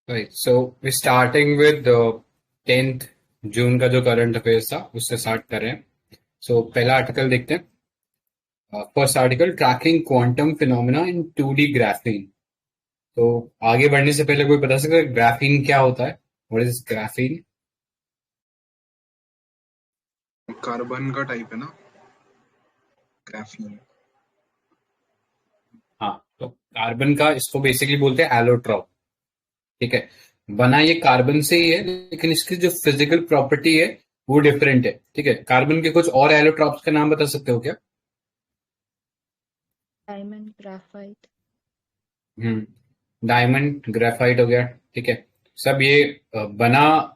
Right, so we starting with 10th June का जो current affairs था उससे स्टार्ट कर रहे हैं. सो पहला आर्टिकल देखते हैं. First article, tracking quantum phenomena in 2D graphene. तो आगे बढ़ने से पहले कोई बता सकता है ग्राफीन क्या होता है? What is graphene? कार्बन का टाइप है ना, ग्राफीन. हाँ, तो कार्बन का इसको बेसिकली बोलते हैं एलोट्रॉप. ठीक है, बना ये कार्बन से ही है लेकिन इसकी जो फिजिकल प्रॉपर्टी है वो डिफरेंट है. ठीक है, कार्बन के कुछ और एलोट्रॉप्स का नाम बता सकते हो क्या? Diamond, graphite. डायमंड, ग्रेफाइट हो गया. ठीक है, सब ये बना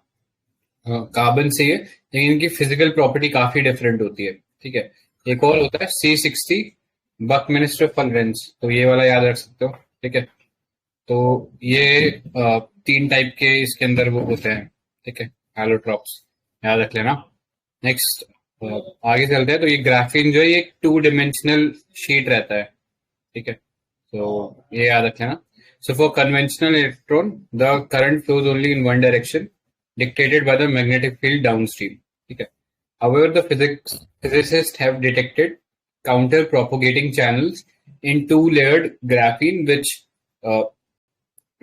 कार्बन से ही है लेकिन इनकी फिजिकल प्रॉपर्टी काफी डिफरेंट होती है. ठीक है, एक और होता है C60 बकमिंस्टर फलरेंस, तो ये वाला याद रख सकते हो. ठीक है, तो ये तीन टाइप के इसके अंदर वो होते हैं. ठीक है, एलोट्रॉप्स याद रख लेना. नेक्स्ट, आगे चलते हैं. तो ये ग्राफीन जो है ये एक 2 डायमेंशनल शीट रहता है. ठीक है, तो ये याद रख लेना. So for conventional electron, the current flows only in one direction, dictated by the magnetic field downstream. ठीक है. However, the physicists have detected counter-propagating channels in two-layered graphene, uh,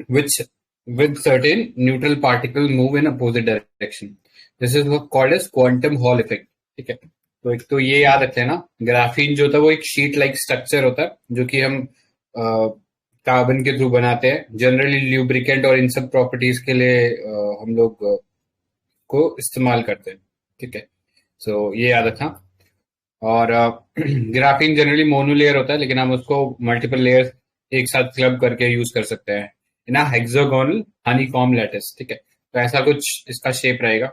which with certain neutral particles move in opposite direction. This is called as quantum Hall effect. ठीक है, तो एक तो ये याद रख लेना. ग्राफीन जो होता है वो एक शीट लाइक स्ट्रक्चर होता है जो कि हम कार्बन के थ्रू बनाते हैं. जनरली ल्यूब्रिकेंट और इन सब प्रॉपर्टीज के लिए हम लोग को इस्तेमाल करते हैं. ठीक है, सो ये याद रखना. और ग्राफीन जनरली मोनोलेयर होता है लेकिन हम उसको मल्टीपल लेयर्स एक साथ क्लब करके यूज कर सकते हैं इन अ हेक्सागोनल हनीकॉम्ब लैटिस. ठीक है, तो ऐसा कुछ इसका शेप रहेगा.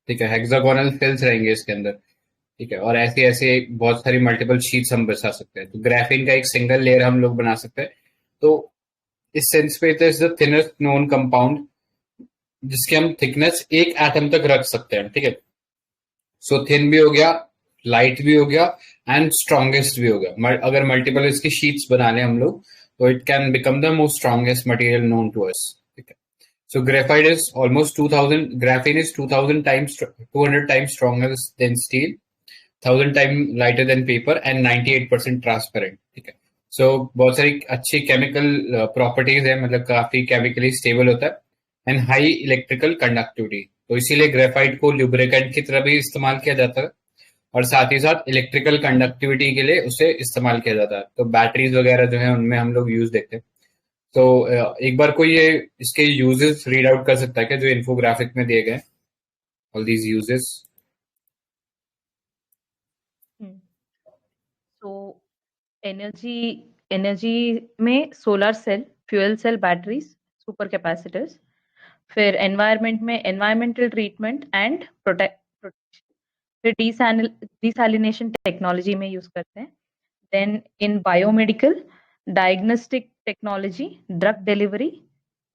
ठीक है, हेक्सागोनल फिल्स रहेंगे इसके अंदर. ठीक है, और ऐसे ऐसे बहुत सारी मल्टीपल शीट्स हम बचा सकते हैं. तो ग्राफीन का एक सिंगल लेयर हम लोग बना सकते हैं. तो इस सेंस पे it is the thinnest known compound जिसकी हम थिकनेस एक एटम तक रख सकते हैं. ठीक है, सो थिन भी हो गया, लाइट भी हो गया एंड स्ट्रॉन्गेस्ट भी हो गया. अगर मल्टीपल इसकी शीट्स बना लें हम लोग तो it can become the most strongest material known to us. ठीक है, so graphite is almost 2000, graphene is 2000 times, 200 times stronger than steel, 1000 times lighter than paper and 98% transparent. ठीक है, सो बहुत सारी अच्छी केमिकल प्रॉपर्टीज है, मतलब काफी केमिकली स्टेबल होता है एंड हाई इलेक्ट्रिकल कंडक्टिविटी. तो इसीलिए ग्रेफाइट को ल्यूब्रिकेंट की तरह भी इस्तेमाल किया जाता है और साथ ही साथ इलेक्ट्रिकल कंडक्टिविटी के लिए उसे इस्तेमाल किया जाता है. तो बैटरीज वगैरह जो है उनमें हम लोग यूज देखते हैं. तो एक बार कोई ये इसके यूजेस रीड आउट कर सकता है क्या जो इन्फोग्राफिक में दिए गए ऑल दीज यूजेस? तो एनर्जी में solar cell, fuel cell batteries, super capacitors. फिर एनवायरनमेंट में एनवायरमेंटल ट्रीटमेंट एंड प्रोटेक्शन. फिर डिसैलिनेशन टेक्नोलॉजी में यूज करते हैं. Then in biomedical, diagnostic technology, drug delivery,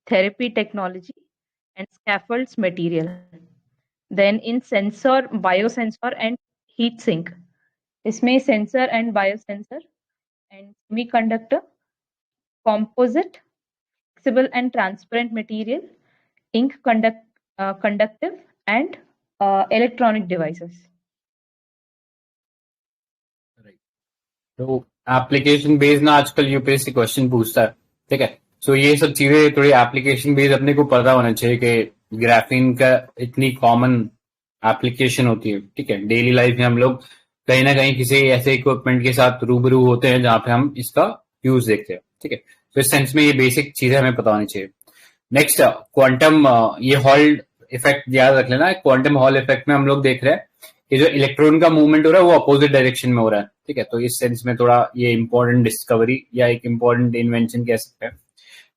therapy technology and scaffolds material. Then in sensor, biosensor and heat sink. इसमें sensor and biosensor and semiconductor, composite, flexible and transparent material, ink conductive and electronic devices. तो application based ना आजकल UPSC question पूछता है. ठीक है, सो ये सब चीजें थोड़ी एप्लीकेशन बेस्ड अपने को पता होना चाहिए कि ग्राफीन का इतनी कॉमन एप्लीकेशन होती है. ठीक है, डेली लाइफ में हम लोग कहीं ना कहीं किसी ऐसे इक्विपमेंट के साथ रूबरू होते हैं जहां पे हम इसका यूज देखते हैं. ठीक है, तो इस सेंस में ये बेसिक चीजें हमें पता होनी चाहिए. नेक्स्ट, क्वांटम, ये हॉल इफेक्ट याद रख लेना. क्वांटम हॉल इफेक्ट में हम लोग देख रहे हैं कि जो इलेक्ट्रॉन का मूवमेंट हो रहा है वो अपोजिट डायरेक्शन में हो रहा है. ठीक है, तो इस सेंस में थोड़ा ये इंपॉर्टेंट डिस्कवरी या एक इंपॉर्टेंट इन्वेंशन कह सकते हैं.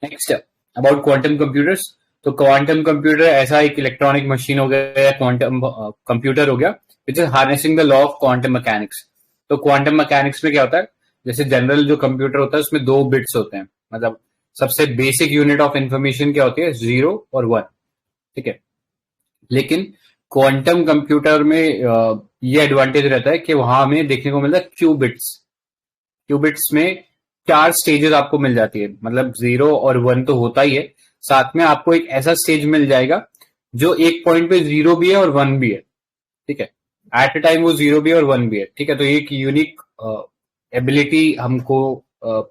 Next, about quantum computers. तो क्वांटम कंप्यूटर ऐसा एक इलेक्ट्रॉनिक मशीन हो गया, क्वांटम कंप्यूटर हो गया which is harnessing the law of quantum mechanics. तो क्वांटम मैकेनिक्स में क्या होता है, जैसे जनरल जो कंप्यूटर होता है उसमें 2 बिट्स होते हैं, मतलब सबसे बेसिक यूनिट ऑफ इंफॉर्मेशन क्या होती है, 0 और 1. ठीक है, लेकिन क्वांटम कंप्यूटर में ये एडवांटेज रहता है कि वहां हमें देखने को मिलता है क्यूबिट्स. क्यूबिट्स में 4 स्टेजेस आपको मिल जाती है, मतलब 0 और 1 तो होता ही है, साथ में आपको एक ऐसा स्टेज मिल जाएगा जो एक पॉइंट पे 0 भी है और 1 भी है, ठीक है। एट अ टाइम वो 0 भी है और 1 भी है, ठीक है। तो ये एक यूनिक एबिलिटी हमको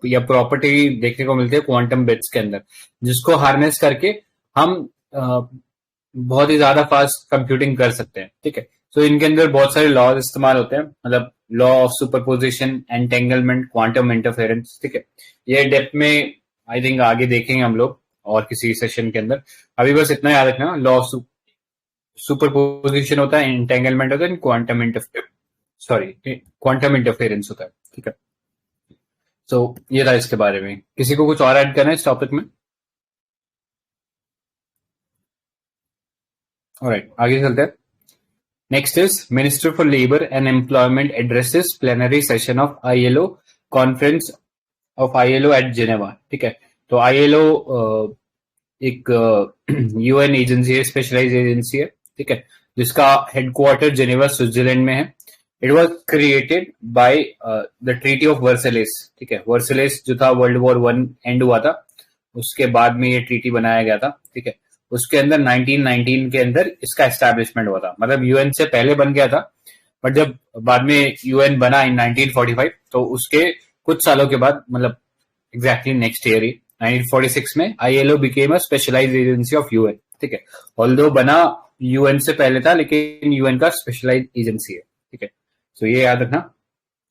या प्रॉपर्टी देखने को मिलती है क्वांटम बिट्स के अंदर, जिसको हार्नेस करके हम बहुत ही ज्यादा फास्ट कंप्यूटिंग कर सकते हैं, ठीक है। तो इनके अंदर बहुत सारे लॉज इस्तेमाल होते हैं, मतलब law of superposition, entanglement, quantum interference, ठीक है। ये डेप्थ में आई थिंक आगे देखेंगे हम लोग और किसी सेशन के अंदर। अभी बस इतना याद रखना, लॉ ऑफ सुपरपोजिशन होता है, एंटेंगलमेंट होता है, क्वांटम इंटरफेरेंस होता है, ठीक है। तो ये था इसके बारे में। किसी को कुछ और ऐड करना है इस टॉपिक में? ऑलराइट, आगे चलते हैं। Next is minister for labour and employment addresses plenary session of ILO conference of ILO at Geneva, ठीक है। तो ILO एक UN एजेंसी है, स्पेशलाइज एजेंसी है, ठीक है, जिसका हेडक्वार्टर जेनेवा स्विट्जरलैंड में है। It was created by the treaty of Versailles, ठीक है। वर्सलेस जो था वर्ल्ड वॉर 1 एंड हुआ था, उसके बाद में ये ट्रीटी बनाया गया था, ठीक है। उसके अंदर 1919 के अंदर इसका एस्टैब्लिशमेंट हुआ था, मतलब UN से पहले बन गया था, बट जब बाद में UN बना इन 1945 तो उसके कुछ सालों के बाद, मतलब एग्जैक्टली नेक्स्ट ईयर ही 1946 में ILO became a specialised agency of UN, ठीक है। ऑल्दो बना UN से पहले था, लेकिन UN का स्पेशलाइज्ड एजेंसी है, ठीक है। तो ये याद रखना।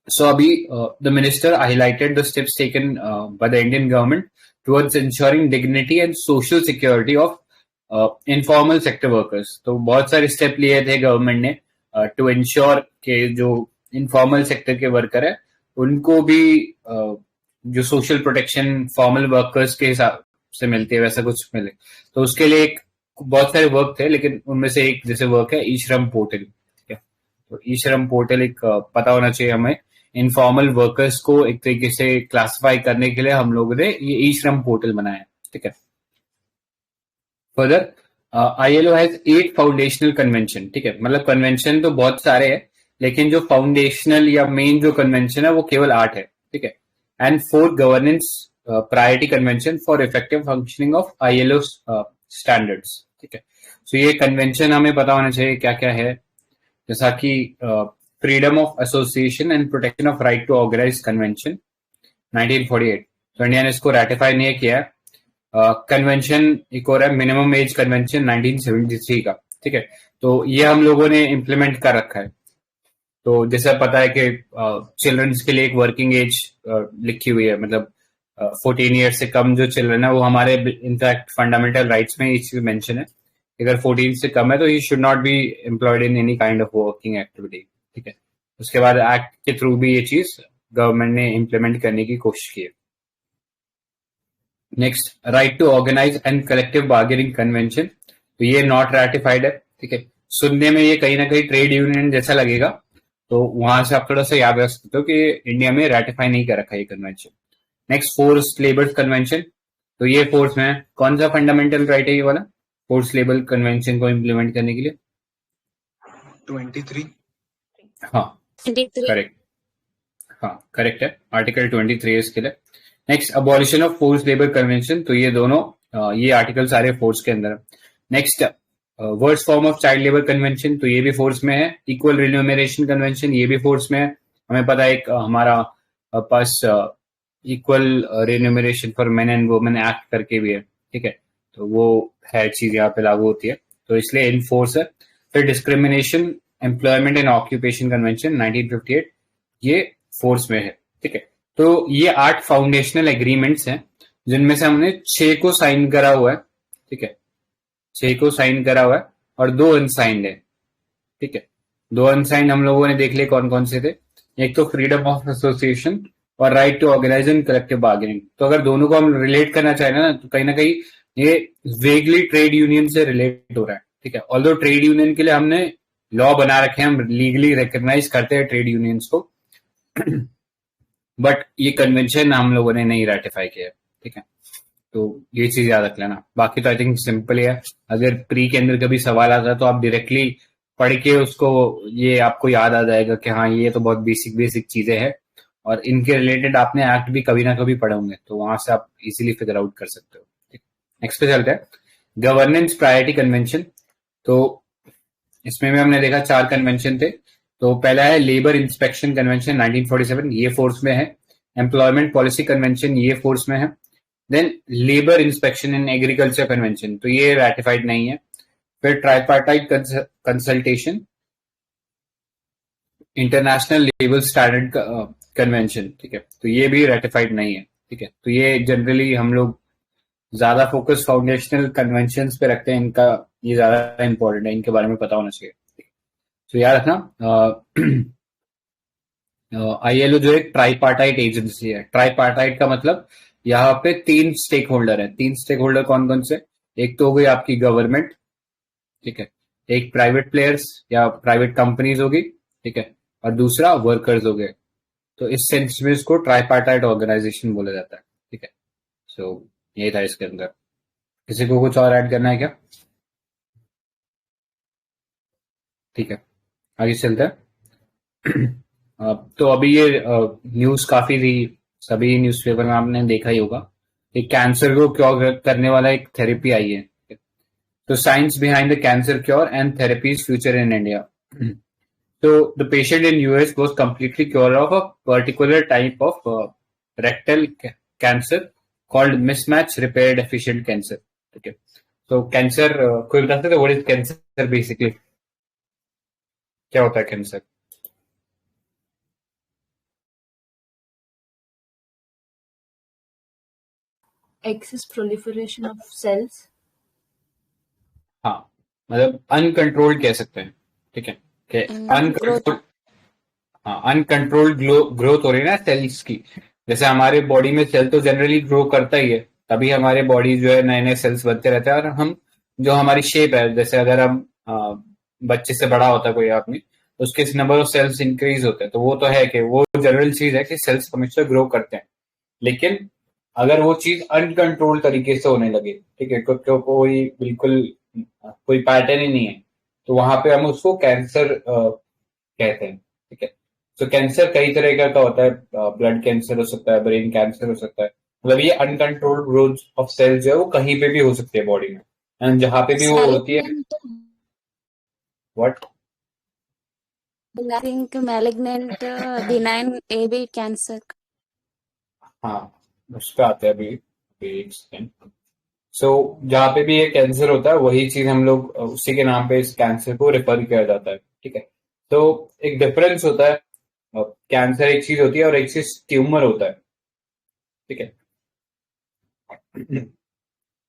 So अभी the minister highlighted the steps taken by the Indian government towards ensuring dignity and social security of informal sector workers. तो बहुत सारे स्टेप लिए थे गवर्नमेंट ने टू इंश्योर के जो इनफॉर्मल सेक्टर के वर्कर है उनको भी जो सोशल प्रोटेक्शन फॉर्मल वर्कर्स के हिसाब से मिलती है वैसा कुछ मिले। तो उसके लिए एक बहुत सारे वर्क थे, लेकिन उनमें से एक जैसे वर्क है ई श्रम पोर्टल, ठीक है। तो ई श्रम पोर्टल एक पता होना चाहिए हमें, इनफॉर्मल वर्कर्स को एक तरीके से क्लासिफाई करने के लिए हम लोगों ने ये ई श्रम पोर्टल बनाया, ठीक है। Further ILO has 8 foundational convention, ठीक है। मतलब कन्वेंशन तो बहुत सारे हैं, लेकिन जो फाउंडेशनल या मेन जो कन्वेंशन है वो केवल 8 है, ठीक है। And 4 governance priority convention for effective functioning of ILO standards, ठीक है। तो ये कन्वेंशन हमें पता होना चाहिए क्या क्या है, जैसा कि freedom of association and protection of right to organise convention 1948, तो इंडिया ने इसको रेटिफाई नहीं किया है। कन्वेंशन एक और है मिनिमम एज कन्वेंशन 1973 का, ठीक है। तो ये हम लोगों ने इम्प्लीमेंट कर रखा है। तो जैसा पता है कि चिल्ड्रंस के लिए एक वर्किंग एज लिखी हुई है, मतलब 14 ईयर से कम जो चिल्ड्रन है वो हमारे इनफैक्ट फंडामेंटल राइट्स में ये चीज मेंशन है, अगर 14 से कम है तो he should not be employed in any kind of working activity, ठीक है। उसके बाद एक्ट के थ्रू भी ये चीज गवर्नमेंट ने इम्प्लीमेंट करने की कोशिश की है। Next, right to organise and collective bargaining convention, तो ये नॉट रैटिफाइड है, ठीक है। सुनने में ये कहीं ना कहीं ट्रेड यूनियन जैसा लगेगा, तो वहां से आप थोड़ा सा याद रख सकते हो कि इंडिया में रैटिफाई नहीं कर रखा है ये convention. Next, force labour convention, तो ये फोर्स में कौन सा फंडामेंटल राइट है ये वाला फोर्स लेबर कन्वेंशन को इम्प्लीमेंट करने के लिए? 23। हाँ करेक्ट, हाँ करेक्ट है, आर्टिकल 23 इसके लिए। Next, abolition of force labour convention, तो ये दोनों ये आर्टिकल सारे फोर्स के अंदर है। Next, worst form of child labour convention, तो ये भी फोर्स में है। इक्वल रिन्यूमरेशन कन्वेंशन, ये भी फोर्स में है। हमें पता है एक हमारा पास equal remuneration for men and women act करके भी है, ठीक है। तो वो है चीज यहाँ पे लागू होती है, तो इसलिए इन फोर्स है। फिर discrimination employment and occupation convention 1958, ये फोर्स में है, ठीक है। तो ये 8 फाउंडेशनल एग्रीमेंट्स हैं, जिनमें से हमने 6 को साइन करा हुआ है, ठीक है। 6 को साइन करा हुआ है और 2 अनसाइंड है, ठीक है। 2 अनसाइंड हम लोगों ने देख लिए कौन कौन से थे। एक तो फ्रीडम ऑफ एसोसिएशन और right to organise and collective bargaining. तो अगर दोनों को हम रिलेट करना चाहें ना, तो कहीं ना कहीं ये वेगली ट्रेड यूनियन से रिलेट हो रहा है, ठीक है। ऑल्दो ट्रेड यूनियन के लिए हमने लॉ बना रखे हैं, हम लीगली रिकॉग्नाइज करते हैं ट्रेड यूनियंस को, बट ये कन्वेंशन हम लोगों ने नहीं रेटिफाई किया, ठीक है। तो ये चीज याद रख लेना। बाकी तो आई थिंक सिंपल है। अगर प्री के अंदर कभी सवाल आता है तो आप डायरेक्टली पढ़ के उसको ये आपको याद आ जाएगा कि हाँ ये तो बहुत बेसिक बेसिक चीजें हैं, और इनके रिलेटेड आपने एक्ट भी कभी ना कभी पढ़े होंगे, तो वहां से आप इजीली फिगर आउट कर सकते हो, ठीक। नेक्स्ट पे चलते हैं, गवर्नेंस प्रायोरिटी कन्वेंशन। तो इसमें भी हमने देखा 4 कन्वेंशन थे। तो पहला है लेबर इंस्पेक्शन कन्वेंशन 1947, ये फोर्स में है। एम्प्लॉयमेंट पॉलिसी कन्वेंशन, ये फोर्स में है। Then labour inspection in agriculture convention, तो ये रैटिफाइड नहीं है। फिर tripartite consultation international labour standard convention, ठीक है, तो ये भी रैटिफाइड नहीं है। ठीक है, तो ये जनरली हम लोग ज्यादा फोकस फाउंडेशनल कन्वेंशंस पे रखते हैं, इनका ये ज्यादा इंपॉर्टेंट है, इनके बारे में पता होना चाहिए। तो याद रखना, ILO जो एक ट्राइपार्टाइट एजेंसी है। ट्राइपार्टाइट का मतलब यहाँ पे 3 स्टेक होल्डर है। 3 स्टेक होल्डर कौन कौन से? एक तो हो गई आपकी गवर्नमेंट, ठीक है, एक प्राइवेट प्लेयर्स या प्राइवेट कंपनीज होगी, ठीक है, और दूसरा वर्कर्स हो गए। तो इस सेंस में इसको ट्राइपार्टाइट ऑर्गेनाइजेशन बोला जाता है। ठीक है, सो यही था इसके अंदर। किसी को कुछ और ऐड करना है क्या? ठीक है, आगे चलते हैं। तो अभी ये न्यूज काफी थी, सभी न्यूज़पेपर में आपने देखा ही होगा कि कैंसर को क्योर करने वाला एक थेरेपी आई है। तो science behind the cancer cure and therapies future in India. So the patient in US was completely cured of a particular type of rectal cancer called mismatch repair deficient cancer. Okay. So cancer कोई बता सकते what is cancer basically? क्या होता है cancer? excess proliferation of cells. हाँ, मतलब uncontrolled कह सकते हैं। ठीक है, कि अनकंट्रोल्ड, हाँ, अनकंट्रोल्ड ग्रोथ हो रही है ना सेल्स की। जैसे हमारे बॉडी में सेल तो जनरली ग्रो करता ही है, तभी हमारे बॉडी जो है नए नए सेल्स बनते रहते हैं। और हम जो हमारी शेप है, जैसे अगर हम बच्चे से बड़ा होता है कोई आदमी, उसके नंबर ऑफ सेल्स इंक्रीज होते हैं, तो वो तो है कि वो जनरल चीज है कि सेल्स हमेशा ग्रो करते हैं। लेकिन अगर वो चीज अनकंट्रोल तरीके से होने लगे, ठीक है, कोई बिल्कुल कोई पैटर्न ही नहीं है, तो वहां पे हम उसको कैंसर कहते हैं। ठीक है, तो कैंसर कई तरह का होता है, ब्लड कैंसर हो सकता है, ब्रेन कैंसर हो सकता है। मतलब ये अनकंट्रोल्ड ग्रोथ ऑफ सेल जो है वो कहीं पे भी हो सकती है बॉडी में, एंड जहां पे भी वो होती है। What? I think malignant benign AB cancer. हाँ, उस पे आते हैं अभी एक सेकेंड। सो जहां पे भी ये कैंसर होता है वही चीज हम लोग उसी के नाम पे इस कैंसर को रेफर किया जाता है। ठीक है, तो एक डिफरेंस होता है, कैंसर एक चीज होती है और एक चीज ट्यूमर होता है। ठीक है,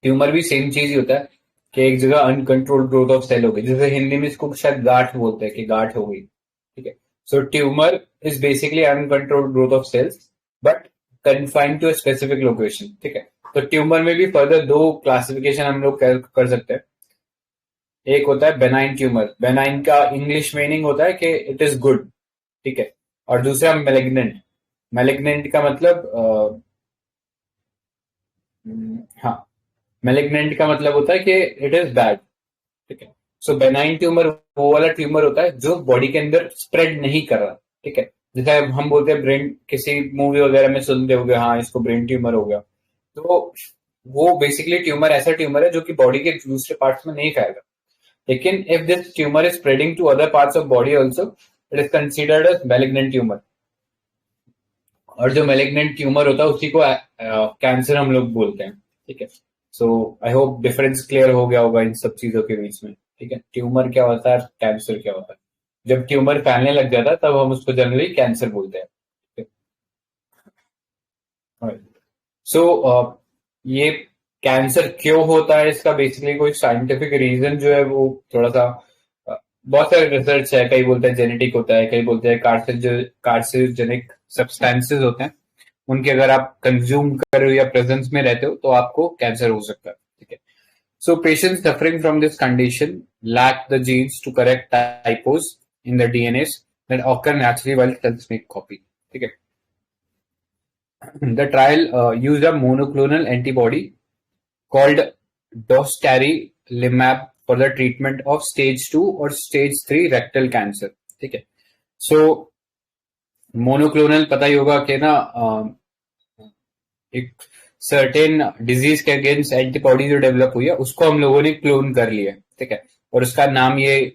ट्यूमर भी सेम चीज ही होता है कि एक जगह अनकंट्रोल्ड ग्रोथ ऑफ सेल हो गई, जैसे हिंदी में इसको शायद गांठ बोलते हैं कि गांठ हो गई। ठीक है, so tumour is basically uncontrolled growth of cells but confined to a specific location. ठीक है, तो ट्यूमर में भी फर्दर 2 क्लासिफिकेशन हम लोग कर सकते हैं। एक होता है बेनाइन ट्यूमर, बेनाइन का इंग्लिश मीनिंग होता है कि इट इज गुड। ठीक है, और दूसरा मैलिग्नेंट। मैलिग्नेंट का मतलब हाँ, मैलिग्नेंट का मतलब होता है कि इट इज बैड। ठीक है, सो बेनाइन ट्यूमर वो वाला ट्यूमर होता है जो बॉडी के अंदर स्प्रेड नहीं कर रहा। ठीक है, जैसे हम बोलते हैं ब्रेन, किसी मूवी वगैरह में सुनते हो गए, हाँ इसको ब्रेन ट्यूमर हो गया, तो वो बेसिकली ट्यूमर ऐसा ट्यूमर है जो कि बॉडी के दूसरे पार्ट्स में नहीं फैलेगा। लेकिन if this tumour is spreading to other parts of body also, it is considered as malignant tumour. और जो मैलिग्नेंट ट्यूमर होता है उसी को कैंसर हम लोग बोलते हैं। ठीक है, सो आई होप डिफरेंस क्लियर हो गया होगा इन सब चीजों के बीच में। ठीक है, ट्यूमर क्या होता है, कैंसर क्या होता है। जब ट्यूमर फैलने लग जाता है तब हम उसको जनरली कैंसर बोलते हैं। सो ये कैंसर क्यों होता है, इसका बेसिकली कोई साइंटिफिक रीजन जो है वो थोड़ा सा बहुत सारे रिसर्च है। कई बोलते हैं जेनेटिक होता है, कई बोलते हैं कार्सिनोजेनिक सब्सटेंसेस होते हैं, उनके अगर आप कंज्यूम कर रहे हो या प्रेजेंस में रहते हो तो आपको कैंसर हो सकता है। ठीक है, so patients suffering from this condition lack the genes to correct typos in the DNAs that occur naturally while cells make copy. ठीक है, the trial used a monoclonal antibody called dostarilimab for the treatment of stage 2 or stage 3 rectal cancer. ठीक है, सो monoclonal पता ही होगा कि ना, एक certain disease के अगेंस्ट एंटीबॉडी जो डेवलप हुई है उसको हम लोगों ने क्लोन कर लिया, ठीक है, और उसका नाम ये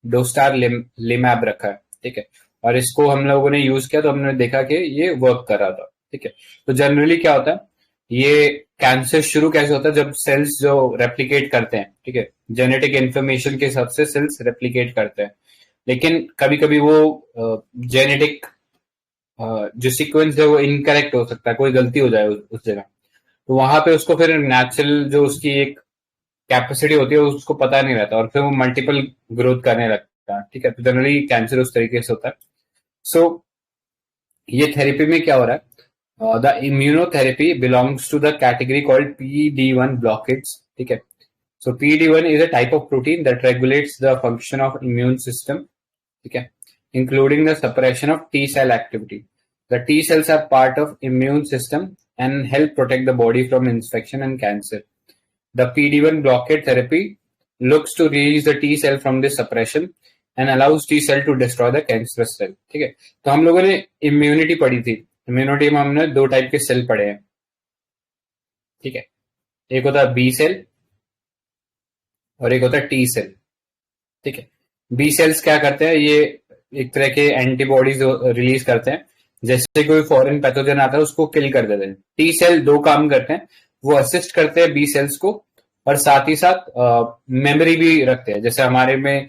डोस्टार लिमैब रखा है, ठीक है, और इसको हम लोगों ने यूज किया तो हमने देखा कि ये वर्क कर रहा था, ठीक है। तो जनरली क्या होता है, ये कैंसर शुरू कैसे होता है, जब सेल्स जो रेप्लिकेट करते हैं, ठीक है, जेनेटिक इन्फॉर्मेशन के हिसाब से सेल्स रेप्लिकेट करते हैं, लेकिन कभी कभी वो जेनेटिक जो सीक्वेंस है वो इनकरेक्ट हो सकता है, कोई गलती हो जाए उस जगह, तो वहां पे उसको फिर नेचुरल जो उसकी एक कैपेसिटी होती है उसको पता नहीं रहता और फिर वो मल्टीपल ग्रोथ करने लगता है, ठीक है। तो जनरली कैंसर उस तरीके से होता है। सो ये थेरेपी में क्या हो रहा है, the immunotherapy belongs to the category called PD-1 blockades, ठीक है। So PD-1 is a type of protein that regulates the function of immune system, ठीक है, including the suppression of T cell activity. The T cells are part of immune system and help protect the body from infection and cancer. The PD-1 blockade therapy looks to release the T cell from this suppression and allows T cell to destroy the cancerous cell. ठीक है, तो हम लोगों ने immunity पढ़ी थी, immunity में हमने दो टाइप के सेल पढ़े हैं, ठीक है, एक होता है बी सेल और एक होता है टी सेल, ठीक है। बी सेल्स क्या करते हैं, ये एक तरह के एंटीबॉडीज रिलीज करते हैं, जैसे कोई फॉरेन पैथोजन आता है उसको किल कर देते हैं। टी सेल दो काम करते हैं, वो असिस्ट करते हैं बी सेल्स को और साथ ही साथ मेमोरी भी रखते हैं, जैसे हमारे में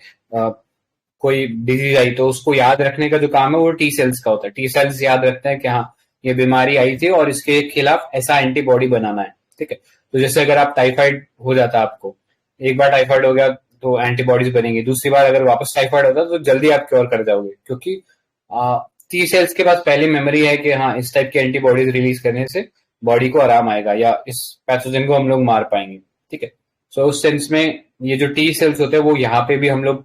कोई डिजीज आई तो उसको याद रखने का जो काम है वो टी सेल्स का होता है। टी सेल्स याद रखते हैं कि हाँ ये बीमारी आई थी और इसके खिलाफ ऐसा एंटीबॉडी बनाना है, ठीक है। तो जैसे अगर आप टाइफाइड हो जाता है, आपको एक बार टाइफाइड हो गया तो एंटीबॉडीज बनेंगी, दूसरी बार अगर वापस टाइफाइड होता तो जल्दी आप क्योर कर जाओगे, क्योंकि टी सेल्स के पास पहले मेमोरी है कि हाँ इस टाइप की एंटीबॉडीज रिलीज करने से बॉडी को आराम आएगा या इस पैथोजन को हम लोग मार पाएंगे, ठीक है। सो उस सेंस में ये जो टी सेल्स होते हैं वो यहाँ पे भी हम लोग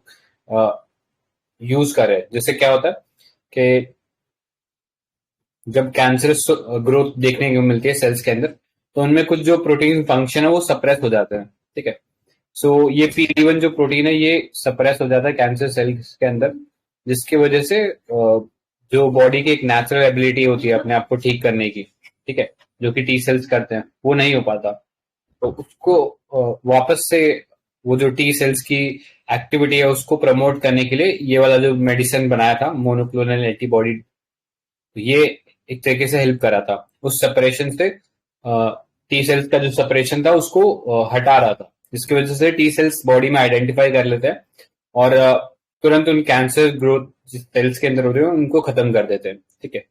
यूज कर रहे हैं। जैसे क्या होता है कि जब कैंसरस ग्रोथ देखने को मिलती है सेल्स के अंदर, तो उनमें कुछ जो प्रोटीन फंक्शन है वो सप्रेस हो जाते हैं, ठीक है। सो ये PD-1 जो प्रोटीन है ये सप्रेस हो जाता है कैंसर सेल्स के अंदर, जिसकी वजह से जो बॉडी की एक नेचुरल एबिलिटी होती है अपने आप को ठीक करने की, ठीक है, जो कि टी सेल्स करते हैं, वो नहीं हो पाता। तो उसको वापस से वो जो टी सेल्स की एक्टिविटी है उसको प्रमोट करने के लिए ये वाला जो मेडिसिन बनाया था मोनोक्लोनल एंटीबॉडी, ये एक तरीके से हेल्प करा था उस सेपरेशन से, टी सेल्स का जो सेपरेशन था उसको हटा रहा था, जिसकी वजह से टी सेल्स बॉडी में आइडेंटिफाई कर लेते हैं और तुरंत उन कैंसर ग्रोथ जिस सेल्स के अंदर हो रहे हैं उनको खत्म कर देते हैं, ठीक है।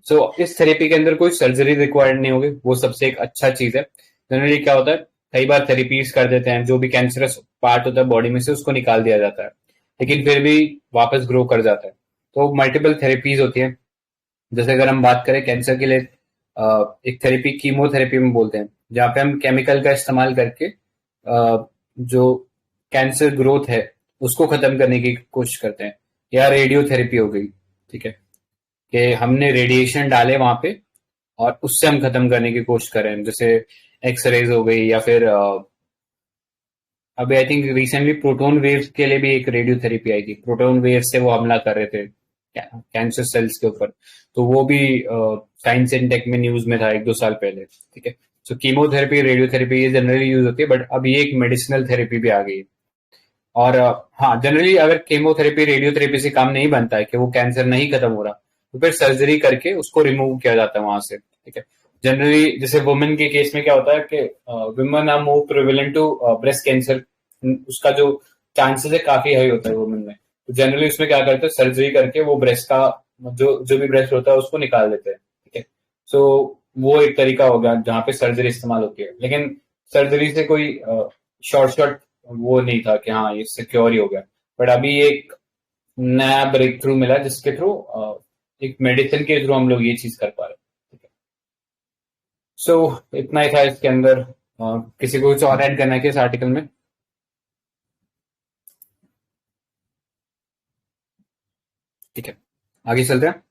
सो इस थेरेपी के अंदर कोई सर्जरी रिक्वायर्ड नहीं होगी, वो सबसे एक अच्छा चीज है। जनरली क्या होता है, कई बार थेरेपीज कर देते हैं, जो भी कैंसरस पार्ट होता है बॉडी में से उसको निकाल दिया जाता है, लेकिन फिर भी वापस ग्रो कर जाता है। तो मल्टीपल थेरेपीज होती है। जैसे अगर हम बात करें कैंसर के लिए, एक थेरेपी कीमोथेरेपी में बोलते हैं, जहाँ पे हम केमिकल का इस्तेमाल करके जो कैंसर ग्रोथ है उसको खत्म करने की कोशिश करते हैं, या रेडियोथेरेपी हो गई, ठीक है, कि हमने रेडिएशन डाले वहां पे और उससे हम खत्म करने की कोशिश करें, जैसे एक्सरेज हो गई, या फिर अभी I think recently proton waves के लिए भी एक रेडियोथेरेपी आई थी, प्रोटोन वेव से वो हमला कर रहे थे कैंसर सेल्स के ऊपर, तो वो भी साइंस एंड टेक में न्यूज में था 1-2 साल पहले, ठीक है। सो कीमोथेरेपी, रेडियोथेरेपी ये जनरली यूज होती है, बट अब ये एक मेडिसिनल थेरेपी भी आ गई है। और हाँ, जनरली अगर कीमोथेरेपी रेडियोथेरेपी से काम नहीं बनता है कि वो कैंसर नहीं खत्म हो रहा, तो फिर सर्जरी करके उसको रिमूव किया जाता है वहां से, ठीक है। जनरली जैसे वुमेन के केस में क्या होता है कि women are more prevalent to breast cancer, उसका जो चांसेस है काफी हाई होता है वुमेन में, तो जनरली उसमें क्या करते हैं, सर्जरी करके वो ब्रेस्ट का जो भी ब्रेस्ट होता है उसको निकाल देते हैं, ठीक है। सो वो एक तरीका हो गया जहाँ पे सर्जरी इस्तेमाल होती है, लेकिन सर्जरी से कोई शॉर्ट वो नहीं था कि हाँ ये सिक्योर ही हो गया, बट अभी एक नया ब्रेक थ्रू मिला जिसके थ्रू एक मेडिसिन के थ्रू हम लोग ये चीज कर पा रहे हैं, ठीक है। सो इतना ही था इसके अंदर। किसी को कुछ और ऐड करना है कि इस आर्टिकल में? ठीक है, आगे चलते हैं।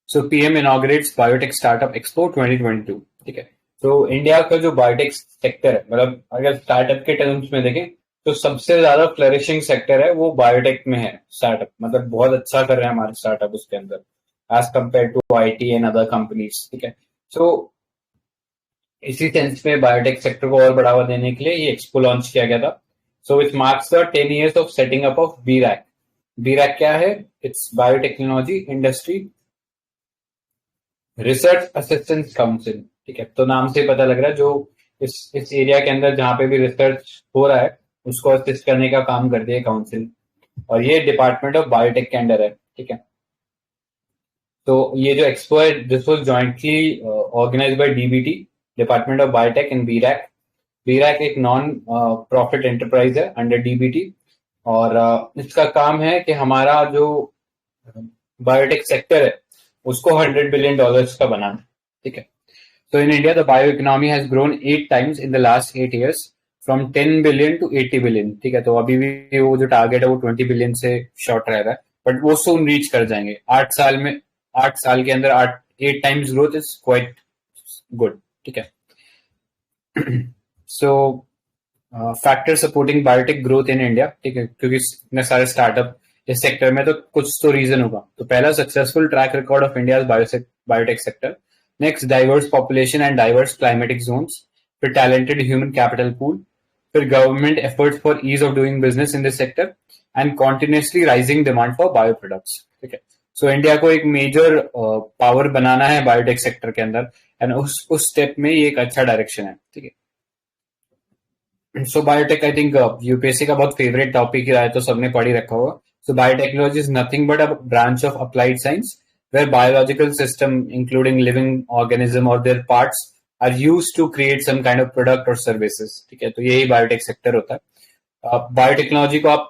So PM inaugurates biotech startup expo 2022, ठीक है। तो इंडिया का जो बायोटेक सेक्टर है, मतलब अगर स्टार्टअप के टर्म्स में देखें तो सबसे ज्यादा फ्लरिशिंग सेक्टर है वो बायोटेक में है। स्टार्टअप मतलब बहुत अच्छा कर रहे हैं हमारे स्टार्टअप उसके अंदर as compare to IT and other companies, ठीक है। सो इसी सेंस में बायोटेक सेक्टर को और बढ़ावा देने के लिए ये एक्सपो लॉन्च किया गया था. So it marks the 10 years of setting up of BRAC. BRAC क्या है? It's biotechnology industry research assistance council. ठीक है, तो नाम से पता लग रहा है जो इस एरिया के अंदर जहां पे भी रिसर्च हो रहा है उसको असिस्ट करने का काम करती है काउंसिल, और ये डिपार्टमेंट ऑफ बायोटेक के अंडर है. ठीक है, तो ये जो एक्सपो है this was jointly organised by DBT, department of biotech, and BRAC. BRAC एक नॉन प्रॉफिट एंटरप्राइज है अंडर DBT, और इसका काम है कि हमारा जो बायोटेक सेक्टर है उसको $100 billion का बनाना. ठीक है, so in India the bioeconomy has grown 8 times in the last 8 years from 10 billion to 80 billion. ठीक है, तो अभी भी वो जो टारगेट है वो 20 बिलियन से शॉर्ट रह रहा है, बट वो सून रीच कर जाएंगे 8 साल के अंदर. 8 times growth is quite good. ठीक है, so factor supporting biotech growth in India. ठीक है, क्योंकि इतने सारे स्टार्टअप इस सेक्टर में, तो कुछ तो रीजन होगा. तो पहला, successful track record of India biotech sector. Next, diverse population and diverse climatic zones. फिर टैलेंटेड ह्यूमन कैपिटल पूल. फिर government efforts for ease of doing business in this sector and continuously rising demand for bio products. ठीक है, so India को एक major power बनाना है biotech sector के अंदर, and उस स्टेप में ये एक अच्छा डायरेक्शन है. ठीक है, सो बायोटेक आई थिंक यूपीएससी का बहुत फेवरेट टॉपिक ही रहा है, तो सबने पढ़ ही रखा होगा. So biotechnology is nothing but a branch of applied science where biological system, including living organism or their parts, are used to create some kind of product or services. ठीक है, तो यही बायोटेक सेक्टर होता है. Biotechnology को आप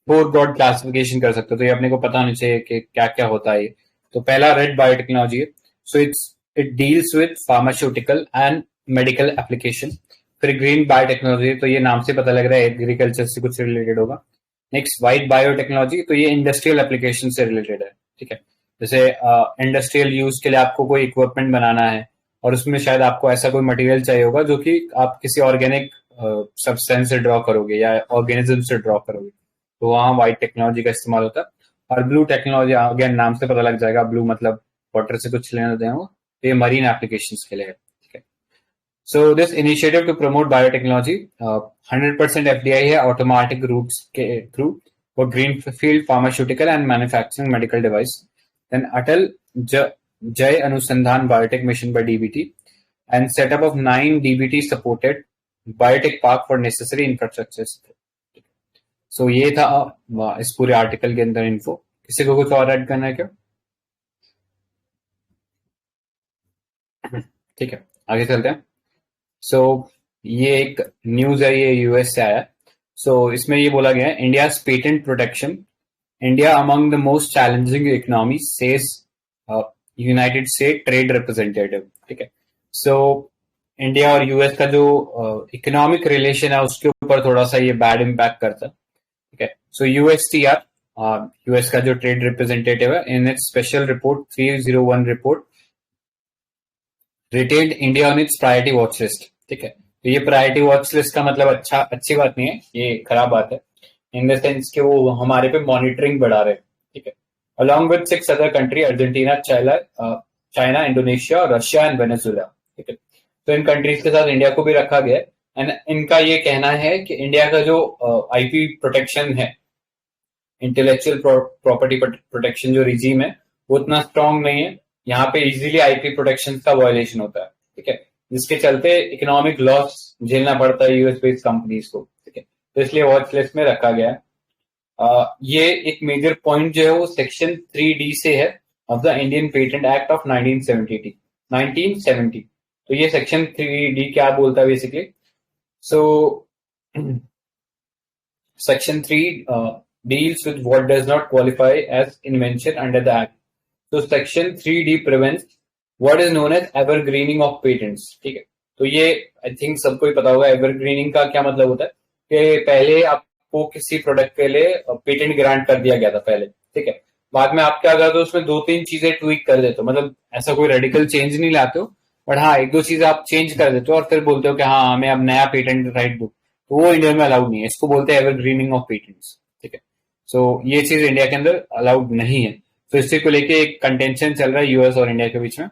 4 broad classification कर सकते हो, तो ये अपने को पता होना चाहिए कि क्या क्या होता है. तो पहला रेड बायोटेक्नोलॉजी है. So it deals with pharmaceutical and medical application. फिर ग्रीन बायोटेक्नोलॉजी, तो ये नाम से पता लग रहा है एग्रीकल्चर से कुछ रिलेटेड होगा. नेक्स्ट, व्हाइट बायोटेक्नोलॉजी, तो ये इंडस्ट्रियल एप्लीकेशन से रिलेटेड है. ठीक है, जैसे इंडस्ट्रियल यूज के लिए आपको कोई इक्विपमेंट बनाना है और उसमें शायद आपको ऐसा कोई मटेरियल चाहिए होगा जो कि आप किसी ऑर्गेनिक सब्सटेंस से ड्रॉ करोगे या ऑर्गेनिज्म से ड्रॉ करोगे, तो वहाँ व्हाइट टेक्नोलॉजी का इस्तेमाल होता है. और ब्लू टेक्नोलॉजी, अगेन नाम से पता लग जाएगा, ब्लू मतलब वाटर से कुछ लेना देना हो, तो ये मरीन एप्लीकेशंस के लिए है. So this initiative to promote biotechnology, 100% FDI है automatic routes के through for greenfield pharmaceutical and manufacturing medical device. Then Atal Jai Anusandhan Biotech Mission by DBT and setup of 9 DBT supported biotech park for necessary infrastructures. So ये था इस पूरे article के अंदर info. किसी को कुछ और ऐड करना है क्या? ठीक है, आगे चलते हैं. सो ये एक न्यूज है, ये यूएस से आया. सो इसमें ये बोला गया है, India patent protection, India among the most challenging economy, says United state trade representative. ठीक है, सो इंडिया और यूएस का जो इकोनॉमिक रिलेशन है उसके ऊपर थोड़ा सा ये बैड इम्पैक्ट करता है. ठीक है, सो यूएसटीआर, यूएस का जो ट्रेड रिप्रेजेंटेटिव है, in its special report 301 report retained India on it's priority watch list. ठीक है, तो ये प्रायोरिटी वॉच लिस्ट का मतलब अच्छी बात नहीं है, ये खराब बात है इन द सेंस कि वो हमारे पे मॉनिटरिंग बढ़ा रहे हैं. ठीक है, along with 6 other country, Argentina, China, Indonesia, Russia and Venezuela. ठीक है, तो इन कंट्रीज के साथ इंडिया को भी रखा गया है. एंड इनका ये कहना है कि इंडिया का जो आईपी प्रोटेक्शन है, इंटेलेक्चुअल प्रॉपर्टी प्रोटेक्शन जो रिजीम है, वो उतना स्ट्रांग नहीं है. यहाँ पे इजीली आईपी प्रोटेक्शन का वायलेशन होता है. ठीक है, जिसके चलते इकोनॉमिक लॉस झेलना पड़ता है यूएस बेस्ड कंपनीज को. ठीक है, तो इसलिए वॉच लिस्ट में रखा गया है. ये एक मेजर पॉइंट जो है वो सेक्शन 3D से है of the Indian patent act of 1970. तो ये सेक्शन 3D क्या बोलता है basically. So section 3 deals with what does not qualify as invention under the act. So section 3D prevents what is known as evergreening of patents. ठीक है, तो ये I think सबको ही पता होगा एवरग्रीनिंग का क्या मतलब होता है, कि पहले आपको किसी प्रोडक्ट के लिए पेटेंट ग्रांट कर दिया गया था पहले. ठीक है, बाद में आप क्या करते हो, उसमें 2-3 चीजें ट्वीक कर देते हो, मतलब ऐसा कोई रेडिकल चेंज नहीं लाते हो, बट हाँ 1-2 चीजें आप चेंज कर देते हो और फिर बोलते हो कि हाँ हमें अब नया पेटेंट राइट दो, तो वो इंडिया में अलाउड नहीं है. इसको बोलते हैं एवरग्रीनिंग ऑफ पेटेंट्स. ठीक है, सो ये चीज इंडिया के अंदर अलाउड नहीं है. तो इसी को लेके एक कंटेंशन चल रहा है यूएस और इंडिया के बीच में.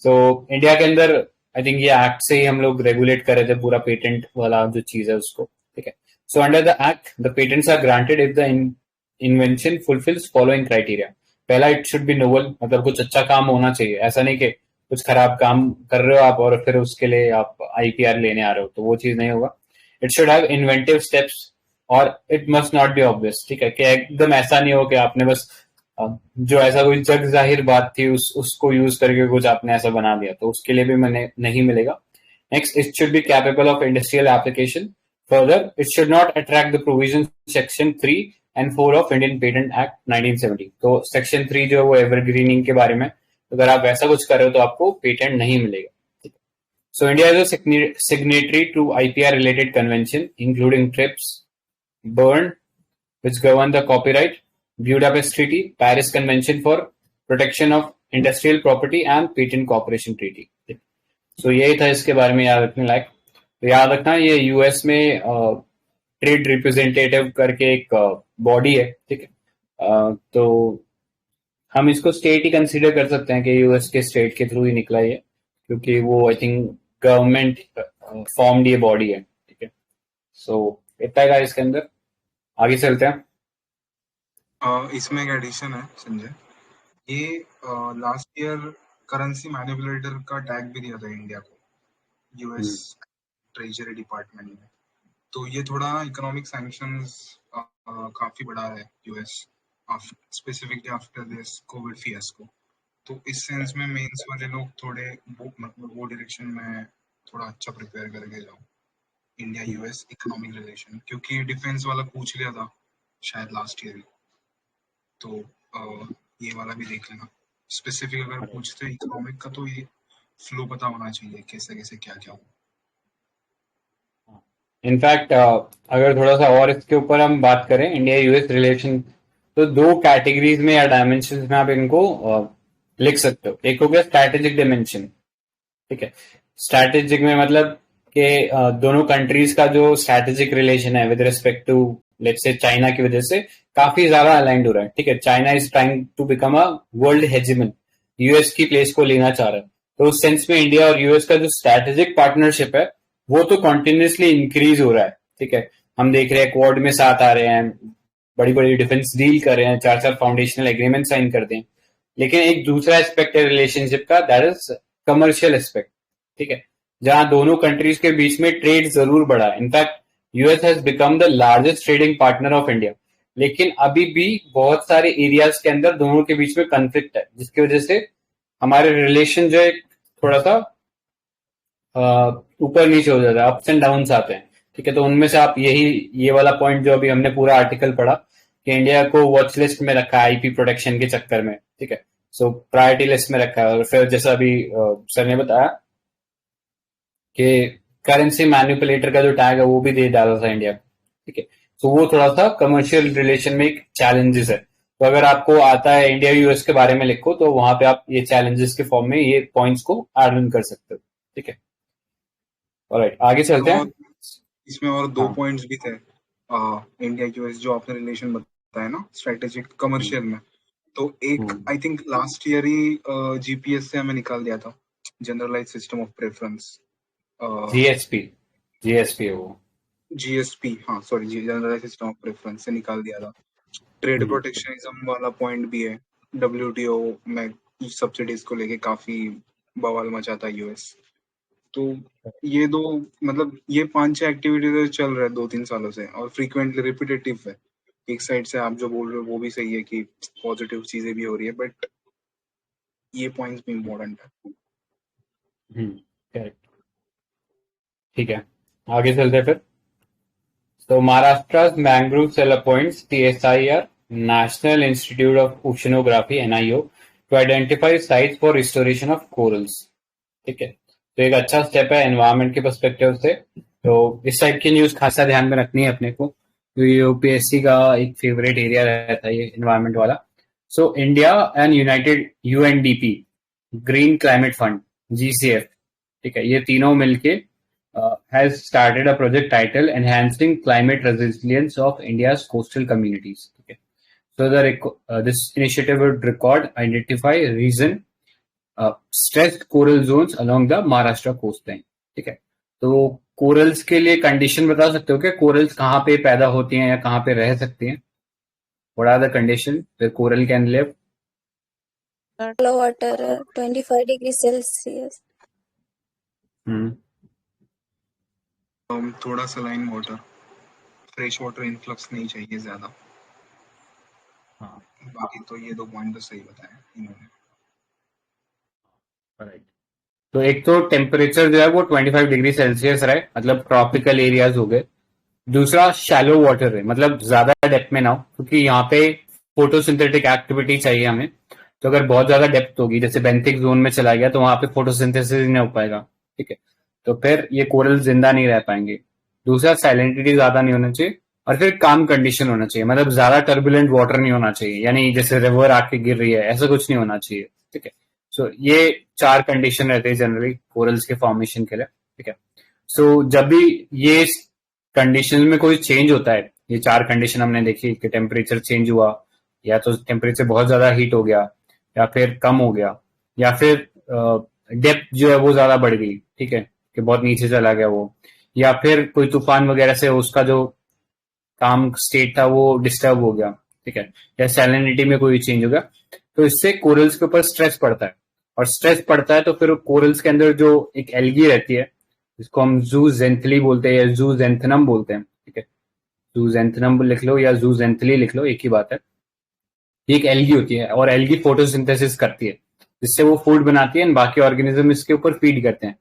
सो इंडिया के अंदर आई थिंक ये एक्ट से ही हम लोग रेगुलेट कर रहे थे पूरा पेटेंट वाला जो चीज है उसको, ठीक है. So under the act the patents are granted if the invention fulfils following criteria. पहला, इट शुड बी नोवल, मतलब कुछ अच्छा काम होना चाहिए, ऐसा नहीं कि कुछ खराब काम कर रहे हो आप और फिर उसके लिए आप आईपीआर लेने आ रहे हो, तो वो चीज नहीं होगा. It should have inventive steps और it must not be obvious, ठीक है, कि एकदम ऐसा नहीं हो कि आपने बस जो ऐसा कोई जग जाहिर बात थी उसको यूज करके कुछ आपने ऐसा बना दिया, तो उसके लिए भी मैंने नहीं मिलेगा. Next, it should be capable of industrial application. Further, it should not attract the provision section 3 and 4 of Indian patent act 1970. तो सेक्शन 3 जो है वो एवरग्रीनिंग के बारे में, अगर आप ऐसा कुछ कर रहे हो तो आपको पेटेंट नहीं मिलेगा. So India is a signatory to IPR related convention including TRIPS, Berne, which govern the copyright, Budapest Treaty, Paris Convention for Protection of Industrial Property and Patent Cooperation Treaty. So यही था इसके बारे में याद रखने लायक. तो याद रखना ये यूएस में ट्रेड रिप्रेजेंटेटिव करके एक बॉडी है, ठीक है. तो हम इसको स्टेट ही कंसीडर कर सकते हैं कि यूएस के स्टेट के थ्रू ही निकला ये, क्योंकि वो आई थिंक गवर्नमेंट फॉर्म्ड ये बॉडी है, ठीक है. सो इतना ही था इसके अंदर. आगे चलते हैं. इसमें एक एडिशन है संजय, ये लास्ट ईयर करेंसी मैनिपुलेटर का टैग भी दिया था इंडिया को यूएस ट्रेजरी डिपार्टमेंट ने. तो ये थोड़ा इकोनॉमिक सैंक्शंस काफी बढ़ा है US specifically after this Covid fiasco. तो इस सेंस में मेंस वाले लोग थोड़े वो डायरेक्शन में थोड़ा अच्छा प्रिपेयर करके जाओ, इंडिया यूएस इकोनॉमिक रिलेशन, क्योंकि डिफेंस वाला पूछ लिया था शायद लास्ट ईयर ही. तो ये वाला भी देख लेना. स्पेसिफिक अगर पूछते इकोनॉमिक का तो ये फ्लो पता होना चाहिए कैसे कैसे क्या क्या हो. इनफैक्ट अगर थोड़ा सा और इसके ऊपर हम बात करें इंडिया यूएस रिलेशन, तो दो कैटेगरीज में या डायमेंशन में आप इनको लिख सकते हो. एक हो गया स्ट्रैटेजिक डायमेंशन, ठीक है. स्ट्रैटेजिक में मतलब कि दोनों कंट्रीज का जो स्ट्रैटेजिक रिलेशन है with respect to let's say China की वजह से काफी ज्यादा अलाइंड हो रहा है, ठीक है. China is trying to become a world hegemon, US की प्लेस को लेना चाह रहा है. तो उस सेंस में इंडिया और यूएस का जो स्ट्रैटेजिक पार्टनरशिप है वो तो कॉन्टिन्यूसली इंक्रीज हो रहा है, ठीक है. हम देख रहे हैं क्वाड में साथ आ रहे हैं, बड़ी बड़ी डिफेंस डील कर रहे हैं, 4 फाउंडेशनल एग्रीमेंट साइन करते हैं. लेकिन एक दूसरा एस्पेक्ट है रिलेशनशिप का, दैट इज कमर्शियल एस्पेक्ट, ठीक है, जहां दोनों कंट्रीज के बीच में ट्रेड जरूर बढ़ा है. In fact US has become the largest trading partner of India, लेकिन अभी भी बहुत सारे एरियाज के अंदर दोनों के बीच में कॉन्फ्लिक्ट है, जिसकी वजह से हमारे रिलेशन जो है थोड़ा सा ऊपर नीचे हो जाता है, अप्स एंड डाउन्स आते हैं, ठीक है. तो उनमें से आप ये वाला पॉइंट जो अभी हमने पूरा आर्टिकल पढ़ा कि इंडिया को वॉच लिस्ट में रखा है आईपी प्रोटेक्शन के चक्कर में, ठीक है. सो प्रायोरिटी लिस्ट में रखा है. और फिर जैसा अभी सर ने बताया कि करेंसी मैनिपुलेटर का जो टैग है वो भी दे डाला था इंडिया, ठीक है. तो वो थोड़ा सा कमर्शियल रिलेशन में एक चैलेंजेस है. तो अगर आपको आता है इंडिया यूएस के बारे में लिखो तो वहां पे आप ये चैलेंजेस के फॉर्म में ये पॉइंट्स को ऐड ऑन कर सकते हो, ठीक है. ऑलराइट, आगे चलते हैं. इसमें और दो पॉइंट्स भी थे इंडिया यूएस जो आपने रिलेशन बताया ना स्ट्रेटेजिक कमर्शियल में. तो एक आई थिंक लास्ट ईयर ही जीपीएस से हमें निकाल दिया था, generalise system of preference, GSP वो जीएसपी, हाँ sorry, generalise system of preference से निकाल दिया था. ट्रेड प्रोटेक्शनिज्म वाला पॉइंट भी है. डब्ल्यूटीओ में सब्सिडीज को लेके काफी बवाल मचाता है यूएस. तो ये दो मतलब ये 5-6 एक्टिविटीज चल रहा है 2-3 सालों से और फ्रीक्वेंटली रिपीटेटिव है. एक साइड से आप जो बोल रहे हो वो भी सही है कि पॉजिटिव चीजें भी हो रही है, बट ये पॉइंट्स भी इम्पोर्टेंट है. करेक्ट, ठीक है. आगे चलते हैं फिर. तो Maharashtra mangrove cell appoints TSIR national institute of oceanography NIO to identify sites for restoration of corals, ठीक है. तो एक अच्छा स्टेप है एनवायरमेंट के पर्सपेक्टिव से. तो इस टाइप की न्यूज खासा ध्यान में रखनी है अपने को, क्योंकि यूपीएससी का एक फेवरेट एरिया रहता है ये एनवायरमेंट वाला. So India and United UNDP green climate fund GCF, ठीक है, ये तीनों मिलके has started a project titled Enhancing Climate Resilience of India's Coastal Communities. Okay. So this initiative would record, identify, reason, stressed coral zones along the Maharashtra coast line. ठीक है, तो corals के लिए कंडीशन बता सकते हो क्या? कोरल्स कहाँ पे पैदा होती हैं या कहाँ पे रह सकती हैं? What are the condition where coral can live? Low water 25 degrees Celsius. थोड़ा saline water, fresh water influx नहीं चाहिए ज्यादा। हाँ, बाकी तो ये 2 पॉइंट तो सही बताए इन्होंने। राइट। तो एक तो टेम्परेचर जो है वो 25 डिग्री सेल्सियस रहे, मतलब ट्रॉपिकल एरियाज हो गए। दूसरा शैलो वाटर है, मतलब ज्यादा डेप्थ में ना हो, क्योंकि यहाँ पे फोटोसिंथेटिक एक्टिविटी चाहिए हमें। तो अगर बहुत ज्यादा डेप्थ होगी, जैसे बेंथिक जोन में चला गया, तो वहां पे फोटोसिंथेसिस नहीं हो पाएगा। ठीक है, तो फिर ये कोरल जिंदा नहीं रह पाएंगे। दूसरा, सैलिनिटी ज्यादा नहीं होना चाहिए, और फिर काम कंडीशन होना चाहिए, मतलब ज्यादा टर्बुलेंट वाटर नहीं होना चाहिए, यानी जैसे रिवर आके गिर रही है ऐसा कुछ नहीं होना चाहिए। ठीक है, सो ये 4 कंडीशन रहते हैं जनरली कोरल्स के फॉर्मेशन के लिए। ठीक है, सो जब भी ये कंडीशन में कोई चेंज होता है, ये 4 कंडीशन हमने देखी कि टेम्परेचर चेंज हुआ, या तो टेम्परेचर बहुत ज्यादा हीट हो गया, या फिर कम हो गया, या फिर डेप्थ जो है वो ज्यादा बढ़ गई। ठीक है, कि बहुत नीचे चला गया वो, या फिर कोई तूफान वगैरह से उसका जो काम स्टेट था वो डिस्टर्ब हो गया। ठीक है, या सैलिनिटी में कोई चेंज हो गया, तो इससे कोरल्स के ऊपर स्ट्रेस पड़ता है। और स्ट्रेस पड़ता है तो फिर कोरल्स के अंदर जो एक एल्गी रहती है, जिसको हम जूजेंथली बोलते हैं या जूजेंथनम बोलते हैं। ठीक है, जूजेंथनम लिख लो या जूजेंथली लिख लो, एक ही बात है। ये एक एल्गी होती है, और एल्गी फोटोसिंथेसिस करती है, जिससे वो फूड बनाती है, बाकी ऑर्गेनिज्म इसके ऊपर फीड करते हैं।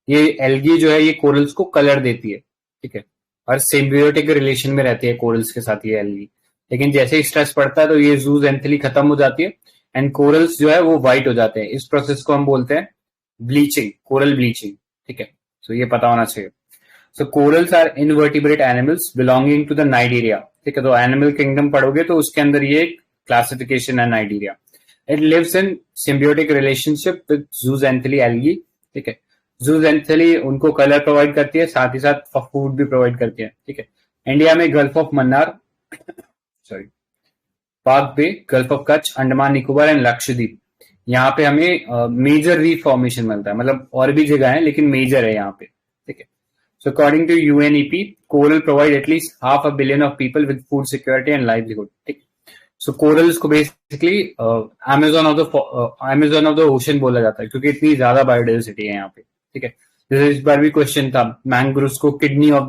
ये एल्गी जो है ये कोरल्स को कलर देती है। ठीक है, और सिम्बियोटिक रिलेशन में रहती है कोरल्स के साथ ये एल्गी। लेकिन जैसे ही स्ट्रेस पड़ता है तो ये जूजेंथली खत्म हो जाती है, एंड कोरल्स जो है वो व्हाइट हो जाते हैं। इस प्रोसेस को हम बोलते हैं ब्लीचिंग, कोरल ब्लीचिंग। ठीक है, तो ये पता होना चाहिए। So corals are invertebrate animals belonging to the Cnidaria. ठीक है, तो एनिमल किंगडम पढ़ोगे तो उसके अंदर ये क्लासिफिकेशन है Cnidaria. It lives in symbiotic relationship with zooxanthellae algae. ठीक है, जूजेंथली उनको कलर प्रोवाइड करती है, साथ ही साथ फूड भी प्रोवाइड करती है। ठीक है, इंडिया में gulf of Mannar, sorry, Palk bay, gulf of Kutch, Andaman Nicobar and Lakshadweep, यहाँ पे हमें मेजर रीफ फॉर्मेशन मिलता है। मतलब और भी जगह है लेकिन मेजर है यहाँ पे। ठीक है, so according to UNEP, coral provide at least 500 million of people with food security and livelihood. ठीक, सो कोरल्स को basically Amazon of the ocean बोला जाता है, क्योंकि इतनी ज्यादा बायोडाइवर्सिटी है यहाँ पे। ठीक है, जैसे इस बार भी क्वेश्चन था, मैंग्रोव्स को किडनी ऑफ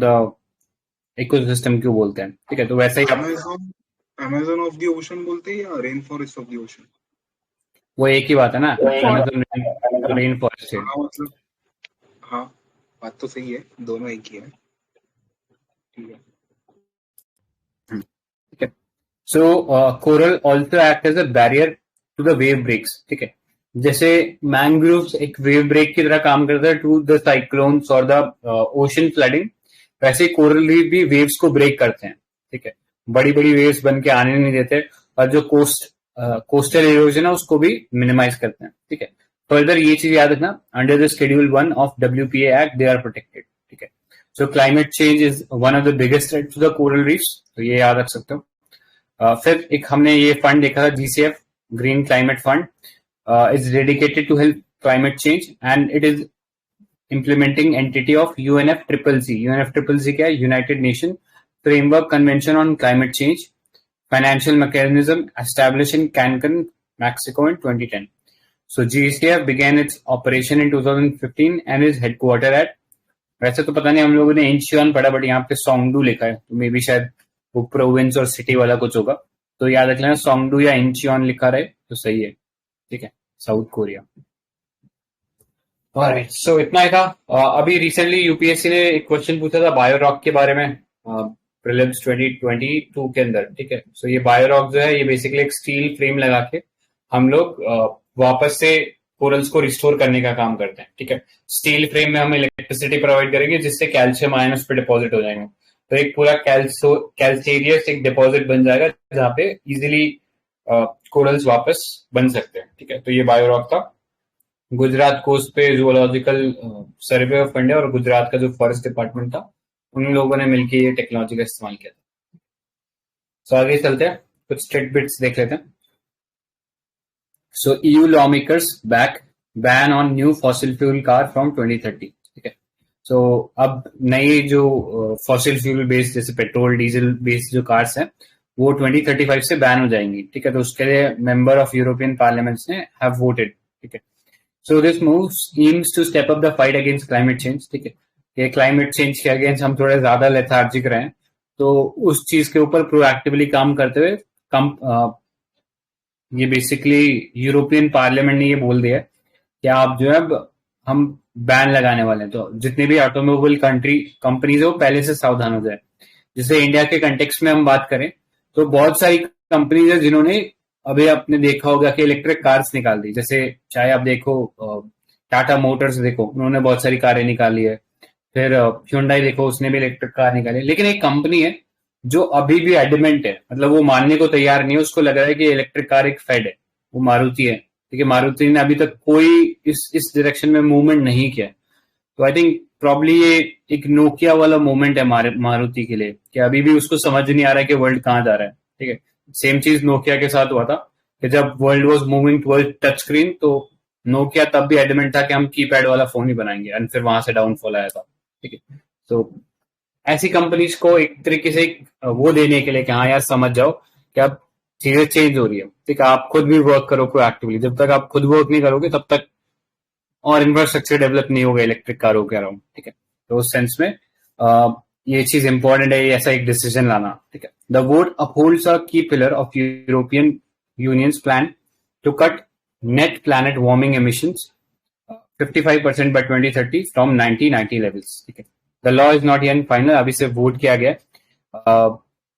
द इकोसिस्टम क्यों बोलते हैं। ठीक है, तो वैसे ही अमेजन ऑफ द ओशन बोलते हैं या rain forest of the ocean? वो एक ही बात है ना, अमेजन रेन फॉरेस्ट है। हाँ मतलब, हाँ बात तो सही है, दोनों एक ही है। ठीक है, ठीक है, so coral also act as a barrier to the wave breaks. ठीक है, जैसे मैंग्रोव्स एक वेव ब्रेक की तरह काम करता है टू द साइक्लोन्स और द ओशन फ्लडिंग, वैसे ही कोरल रीफ भी वेव्स को ब्रेक करते हैं। ठीक है, बड़ी बड़ी वेव्स बन के आने नहीं देते, और जो कोस्टल इरोजन है उसको भी मिनिमाइज करते हैं। ठीक है, फर्दर ये चीज याद रखना, under the schedule 1 of WPA act they are protected. ठीक है, so climate change is one of the biggest threat to the coral reefs, तो ये याद रख सकते हो। फिर एक हमने ये फंड देखा था, GCF, green climate fund, is dedicated to help climate change, and it is implementing entity of UNFCCC. UNFCCC क्या है? United nation framework convention on climate change, financial mechanism established in Cancun, Mexico in 2010. So GCF began its operation in 2015 and is headquartered at, वैसे तो पता नहीं हम लोगों ने Incheon पढ़ा, बट यहाँ पे सोंगडू लिखा है, तो मे बी शायद वो प्रोविंस और सिटी वाला कुछ होगा, तो याद रख लेना सोंगडू या इंचियोन लिखा रहे तो सही है। ठीक है, साउथ कोरिया। सो इतना ही था। अभी रिसेंटली यूपीएससी ने एक क्वेश्चन पूछा था बायोरॉक के बारे में, प्रीलिम्स 2022 के अंदर। ठीक है, सो ये बायोरॉक जो है ये बेसिकली एक स्टील फ्रेम लगा के हम लोग वापस से कोरल्स को रिस्टोर करने का काम करते हैं। ठीक है, स्टील फ्रेम में हम इलेक्ट्रिसिटी प्रोवाइड करेंगे, जिससे कैल्शियम आयन उस पर डिपॉजिट हो जाएंगे, तो एक पूरा कैल्सेरियस एक डिपॉजिट बन जाएगा जहाँ पे इजिली कोरल्स वापस बन सकते हैं। ठीक है, तो ये बायोरॉक था। गुजरात कोस्ट पे जूलॉजिकल सर्वे ऑफ इंडिया और गुजरात का जो फॉरेस्ट डिपार्टमेंट था, उन लोगों ने मिलकर ये टेक्नोलॉजी का इस्तेमाल किया था। तो आगे चलते हैं, कुछ टिडबिट्स देख लेते हैं। So EU lawmakers back ban on new fossil fuel car from 2030. ठीक है. So अब नई जो fossil fuel based जैसे पेट्रोल डीजल बेस्ड जो कार्स हैं वो 2035 से बैन हो जाएंगी. ठीक है. तो उसके लिए मेंबर ऑफ यूरोपियन पार्लियामेंट्स ने हैव वोटेड. ठीक है. So this move aims to step up the fight against climate change. ठीक है. ये क्लाइमेट चेंज के अगेंस्ट हम थोड़े ज्यादा लेथार्जिक रहे, तो उस चीज के ऊपर प्रोएक्टिवली काम करते हुए ये बेसिकली यूरोपियन पार्लियामेंट ने ये बोल दिया कि आप जो है हम बैन लगाने वाले हैं, तो जितने भी ऑटोमोबाइल कंपनीज है वो पहले से सावधान हो जाए. जैसे इंडिया के कंटेक्स्ट में हम बात करें तो बहुत सारी कंपनीज है जिन्होंने अभी आपने देखा होगा कि इलेक्ट्रिक कार्स निकाल दी. जैसे चाहे आप देखो टाटा मोटर्स देखो, उन्होंने बहुत सारी कारें निकाली है. फिर Hyundai देखो, उसने भी इलेक्ट्रिक कार निकाली. लेकिन एक कंपनी है जो अभी भी एडमेंट है, मतलब वो मानने को तैयार नहीं है, उसको लग रहा है कि इलेक्ट्रिक कार एक फेड है, वो मारुति है. ठीक है. मारुति ने अभी तक कोई इस डायरेक्शन में मूवमेंट नहीं किया. तो आई थिंक प्रॉब्ली ये एक नोकिया वाला मूवमेंट है मारुति के लिए, कि अभी भी उसको समझ नहीं आ रहा है कि वर्ल्ड कहाँ जा रहा है. ठीक है. सेम चीज नोकिया के साथ हुआ था कि जब world was moving toward touch screen, तो नोकिया तब भी एडमेंट था कि हम कीपैड वाला फोन ही बनाएंगे, एंड फिर वहां से डाउनफॉल आया था. ठीक है. तो ऐसी कंपनीज को एक तरीके से वो देने के लिए कि हाँ यार समझ जाओ कि अब चीजें चेंज हो रही है. ठीक है. आप खुद भी वर्क करो प्रोएक्टिवली. जब तक आप खुद वर्क नहीं करोगे तब तक और इंफ्रास्ट्रक्चर डेवलप नहीं होगा इलेक्ट्रिक कारों के अराउंड. ठीक है. तो उस सेंस में ये चीज इंपॉर्टेंट है, ऐसा एक डिसीजन लाना. ठीक है. The vote upholds a key pillar of European union's plan to cut net planet warming emissions 55% by 2030 from 1990 levels. ठीक है. The law is not yet final. अभी से वोट किया गया.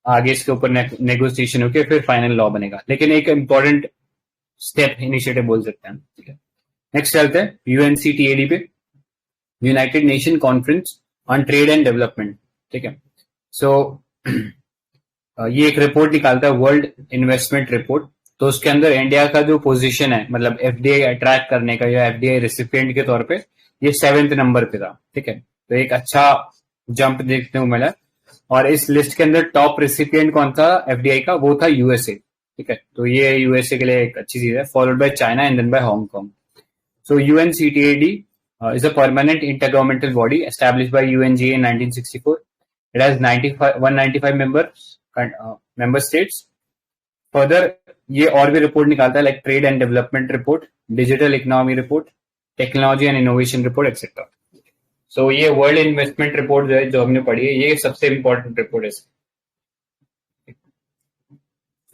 आगे इसके ऊपर नेगोशिएशन होकर फिर फाइनल लॉ बनेगा, लेकिन एक इंपॉर्टेंट स्टेप इनिशिएटिव बोल सकते हैं. ठीक है. नेक्स्ट चलते हैं UNCTAD पे, United nation conference on trade and development. ठीक है. सो ये एक रिपोर्ट निकालता है, वर्ल्ड इन्वेस्टमेंट रिपोर्ट. तो उसके अंदर इंडिया का जो पोजीशन है, मतलब FDI अट्रैक्ट करने का या FDI रेसिपिएंट के तौर पे, ये 7th नंबर पे था. ठीक है. तो एक अच्छा जंप देखने को मिला. और इस लिस्ट के अंदर टॉप रेसिपिएंट कौन था FDI का, वो था USA. ठीक है. तो ये USA के लिए एक अच्छी चीज है, followed by China and then by Hong Kong. So UNCTAD is a permanent intergovernmental body established by UNGA in 1964. It has 195 member states. Further, ये और भी रिपोर्ट निकालता है, like trade and development report, digital economy report, technology and innovation report etcetera. So ये world investment report जो है, जो हमने पढ़ी है, ये सबसे इंपॉर्टेंट रिपोर्ट है.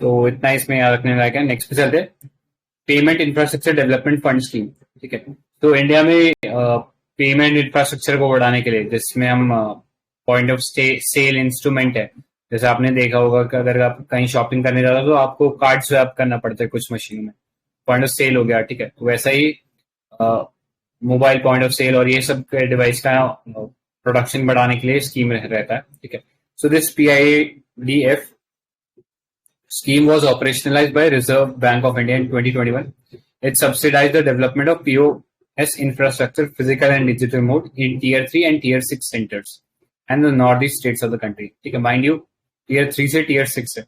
तो इतना इसमें याद रखने लायक है. नेक्स्ट पे चलते हैं, payment infrastructure development fund scheme. ठीक है. तो इंडिया में पेमेंट इंफ्रास्ट्रक्चर को बढ़ाने के लिए, जिसमें हम पॉइंट ऑफ सेल इंस्ट्रूमेंट है, जैसे आपने देखा होगा कि अगर आप कहीं शॉपिंग करने जाते हो तो आपको कार्ड स्वैप करना पड़ता है कुछ मशीनों में, पॉइंट ऑफ सेल हो गया. ठीक है. तो वैसा ही मोबाइल पॉइंट ऑफ सेल और ये सब डिवाइस का प्रोडक्शन बढ़ाने के लिए स्कीम रहता है. ठीक है. So this PIDF scheme was operationalized by Reserve Bank of India in 2021. It subsidized the development of POS infrastructure, physical and digital mode, in Tier 3 and Tier 6 centers and the northeast states of the country. ठीक है. Mind you, Tier 3 से Tier 6 है.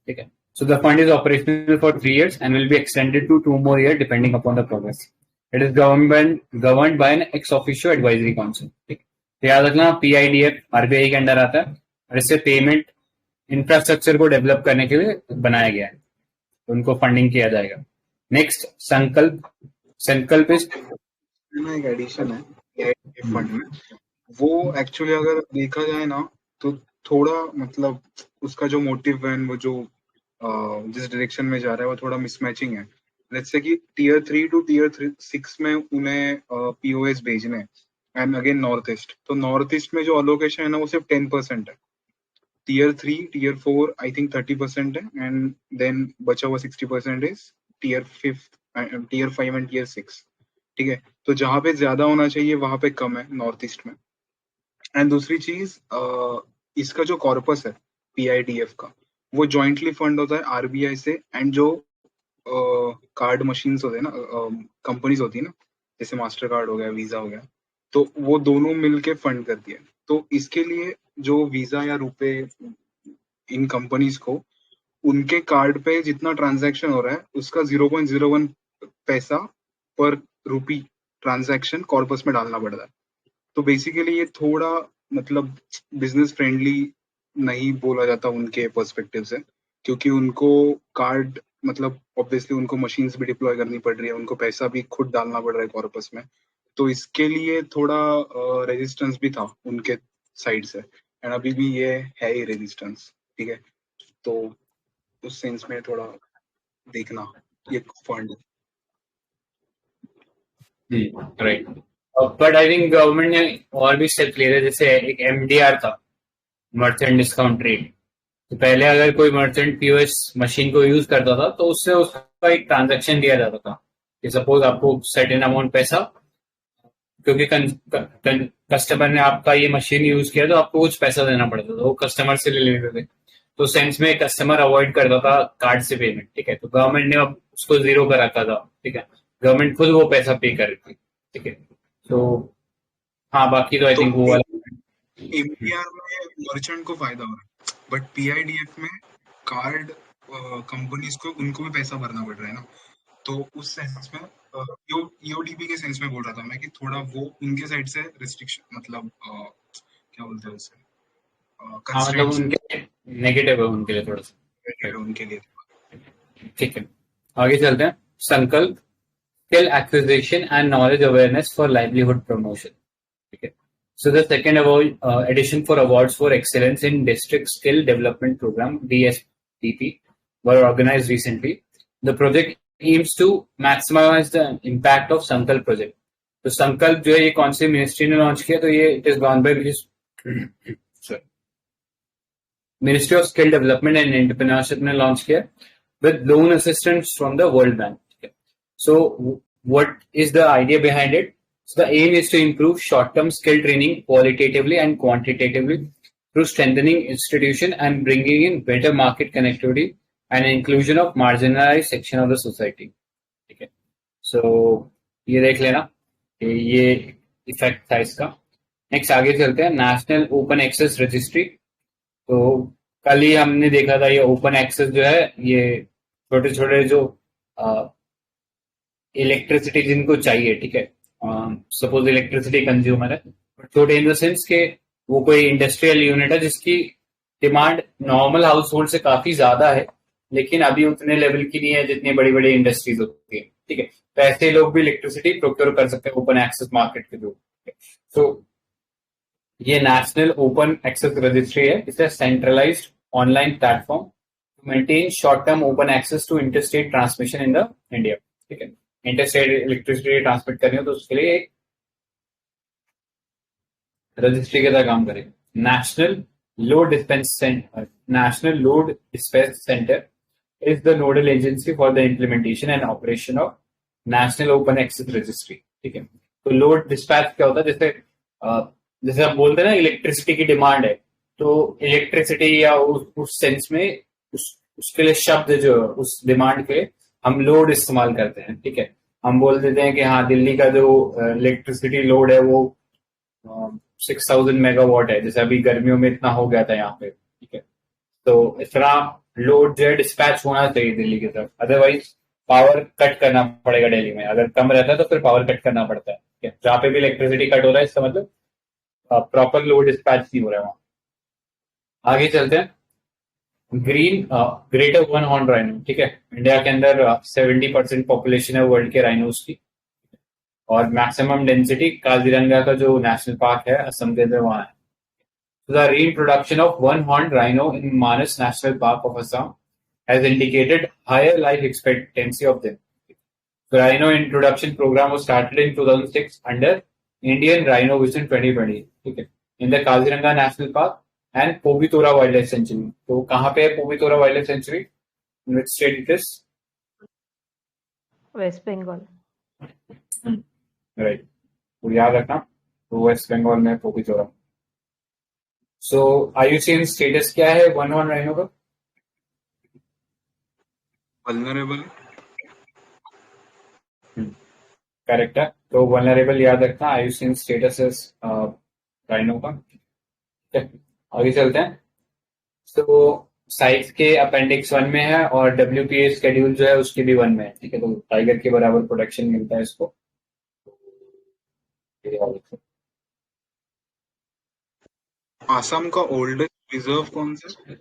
ठीक है. So the fund is operational for 3 years and will be extended to 2 more years depending upon the progress. It is governed by an ex officio advisory council. ठीक. तो याद रखना, PIDF RBI के under आता है और इससे पेमेंट इंफ्रास्ट्रक्चर को डेवलप करने के लिए बनाया गया है, तो उनको फंडिंग किया जाएगा. नेक्स्ट, संकल्प एक एडिशन है PIDF फंड में. वो एक्चुअली अगर देखा जाए ना तो थोड़ा मतलब उसका जो मोटिव है, वो जो जिस डायरेक्शन में जा रहा है वो थोड़ा मिसमैचिंग है. लेट्स से कि Tier 3 to Tier 6 में उन्हें POS भेजने हैं, एंड अगेन नॉर्थ ईस्ट, तो नॉर्थ ईस्ट में जो अलोकेशन है ना वो सिर्फ 10% है. Tier 3, Tier 4 I think 30% है, and then बचा हुआ 60% is Tier 5 and Tier 6. ठीक है. तो जहाँ पे ज्यादा होना चाहिए वहां पे कम है नॉर्थ ईस्ट में. एंड दूसरी चीज, इसका जो कॉर्पस है PIDF का, वो जॉइंटली फंड होता है RBI से, एंड जो कार्ड मशीन्स होते हैं ना, कंपनीज होती है ना, जैसे मास्टर कार्ड हो गया, वीजा हो गया, तो वो दोनों मिलके फंड करती है. तो इसके लिए जो वीजा या रुपए इन कंपनीज को उनके कार्ड पे जितना ट्रांजैक्शन हो रहा है उसका 0.01 पैसा पर रुपी ट्रांजैक्शन कॉर्पस में डालना पड़ रहा है। तो बेसिकली ये थोड़ा मतलब बिजनेस फ्रेंडली नहीं बोला जाता उनके पर्सपेक्टिव से, क्योंकि उनको कार्ड मतलब ऑब्वियसली उनको मशीन्स भी डिप्लॉय करनी पड़ रही है, उनको पैसा भी खुद डालना पड़ रहा है कॉर्पस में, तो इसके लिए थोड़ा रेजिस्टेंस भी था उनके साइड से, एंड अभी भी ये है ही रेजिस्टेंस। ठीक है, तो उस सेंस में थोड़ा देखना ये fund. Right, but I think government ने और भी स्टेप ले रहे, जैसे एक MDR था, मर्चेंट डिस्काउंट रेट। तो पहले अगर कोई मर्चेंट POS मशीन को यूज करता था तो उससे उसका एक ट्रांजैक्शन दिया जाता था कि सपोज आपको सर्टेन अमाउंट पैसा, क्योंकि कस्टमर ने आपका ये मशीन यूज किया तो आपको कुछ पैसा देना पड़ता था, वो कस्टमर से ले लेते थे। तो सेंस में कस्टमर अवॉइड करता था कार्ड से पेमेंट। ठीक है, तो गवर्नमेंट ने अब उसको 0 कर रखा था। ठीक है, गवर्नमेंट खुद वो पैसा पे कर रही थी। ठीक है, तो हाँ, बाकी तो आई थिंक वो वाला MDR में मर्चेंट को फायदा हो रहा है, बट PIDF में कार्ड कंपनीज को उनको भी पैसा भरना पड़ रहा है ना, तो उस सेंस में EODP के सेंस में बोल रहा था मैं कि थोड़ा वो उनके साइड से रिस्ट्रिक्शन मतलब क्या बोलते हैं उसे, हाँ, मतलब कंस्ट्रेंट्स उनके नेगेटिव है उनके लिए थोड़ा सा। उनके लिए। ठीक है, आगे चलते हैं। संकल्प skill acquisition and knowledge awareness for livelihood promotion. ठीक है, so the second award edition for awards for excellence in district skill development program DSDP were organized recently. The project aims to maximize the impact of Sankalp project. तो संकल्प जो है ये कौन सी ministry ने launch किया? तो ये it is gone by ministry of skill development and entrepreneurship ने लॉन्च किया with loan assistance from the world bank. So what is the idea behind it? So the aim is to improve short-term skill training qualitatively and quantitatively through strengthening institution and bringing in better market connectivity and inclusion of marginalized section of the society. ठीक है, so ये देख लेना कि ये effect था इसका। Next आगे चलते हैं, नेशनल ओपन एक्सेस रजिस्ट्री। तो कल ही हमने देखा था ये ओपन एक्सेस जो है, ये छोटे छोटे जो इलेक्ट्रिसिटी जिनको चाहिए, ठीक है, सपोज इलेक्ट्रिसिटी कंज्यूमर है, छोटे इन द सेंस के वो कोई इंडस्ट्रियल यूनिट है जिसकी डिमांड नॉर्मल हाउस होल्ड से काफी ज्यादा है, लेकिन अभी उतने लेवल की नहीं है जितनी बड़ी बड़ी इंडस्ट्रीज होती है। ठीक है, तो ऐसे लोग भी इलेक्ट्रिसिटी प्रोक्योर कर सकते हैं ओपन एक्सेस मार्केट के थ्रू। तो ये नेशनल ओपन एक्सेस रजिस्ट्री है, it's a centralised online platform to maintain short term open access to interstate transmission in the India. ठीक है, इंटरस्टेट इलेक्ट्रिसिटी ट्रांसमिट करनी हो तो उसके लिए एक रजिस्ट्री के तरह काम करेगा। National load dispense centre is the nodal agency for the implementation and operation of national open access registry. ठीक है, तो लोड डिस्पैच क्या होता है? जैसे आप बोलते हैं ना इलेक्ट्रिसिटी की डिमांड है, तो इलेक्ट्रिसिटी या उस सेंस में उसके लिए शब्द जो उस डिमांड के हम लोड इस्तेमाल करते हैं। ठीक है, हम बोल देते हैं कि हाँ दिल्ली का जो इलेक्ट्रिसिटी लोड है वो 6000 मेगावाट है, जैसे अभी गर्मियों में इतना हो गया था यहाँ पे। ठीक है, तो इस तरह लोड जो है डिस्पैच होना चाहिए दिल्ली की तरफ, अदरवाइज पावर कट करना पड़ेगा दिल्ली में। अगर कम रहता है तो फिर पावर कट करना पड़ता है। ठीक है, जहाँ पे भी इलेक्ट्रिसिटी कट हो रहा है इसका मतलब प्रॉपर लोड डिस्पैच नहीं हो रहा है वहां। आगे चलते हैं, green greater one horn rhino. ठीक है, इंडिया के अंदर 70% पॉपुलेशन है वर्ल्ड के राइनोस की, और मैक्सिमम डेंसिटी काजीरंगा का जो नेशनल पार्क है असम के अंदर वहां है। The reintroduction of one horn rhino in Manas national park of Assam has indicated higher life expectancy of them. The rhino introduction program was started in 2006 under Indian Rhino Vision 2020. ठीक है, in the Kaziranga National Park and Pobitora Wildlife Sanctuary. तो कहाँ पे है Pobitora Wildlife Sanctuary? In which state it is? West Bengal. Right. तो याद रखना, तो वेस्ट बंगाल में Pobitora. So IUCN status क्या है वन हॉर्न राइनो का? वल्नरेबल। करेक्ट है, तो वल्नरेबल याद रखना, IUCN स्टेटस इज राइनो का। आगे चलते हैं। तो साइज के अपेंडिक्स 1 में है और WPA शेड्यूल जो है उसके भी 1 में है, ठीक है। तो टाइगर के बराबर प्रोटेक्शन मिलता है इसको। आसाम का ओल्डेस्ट रिजर्व कौन सा है?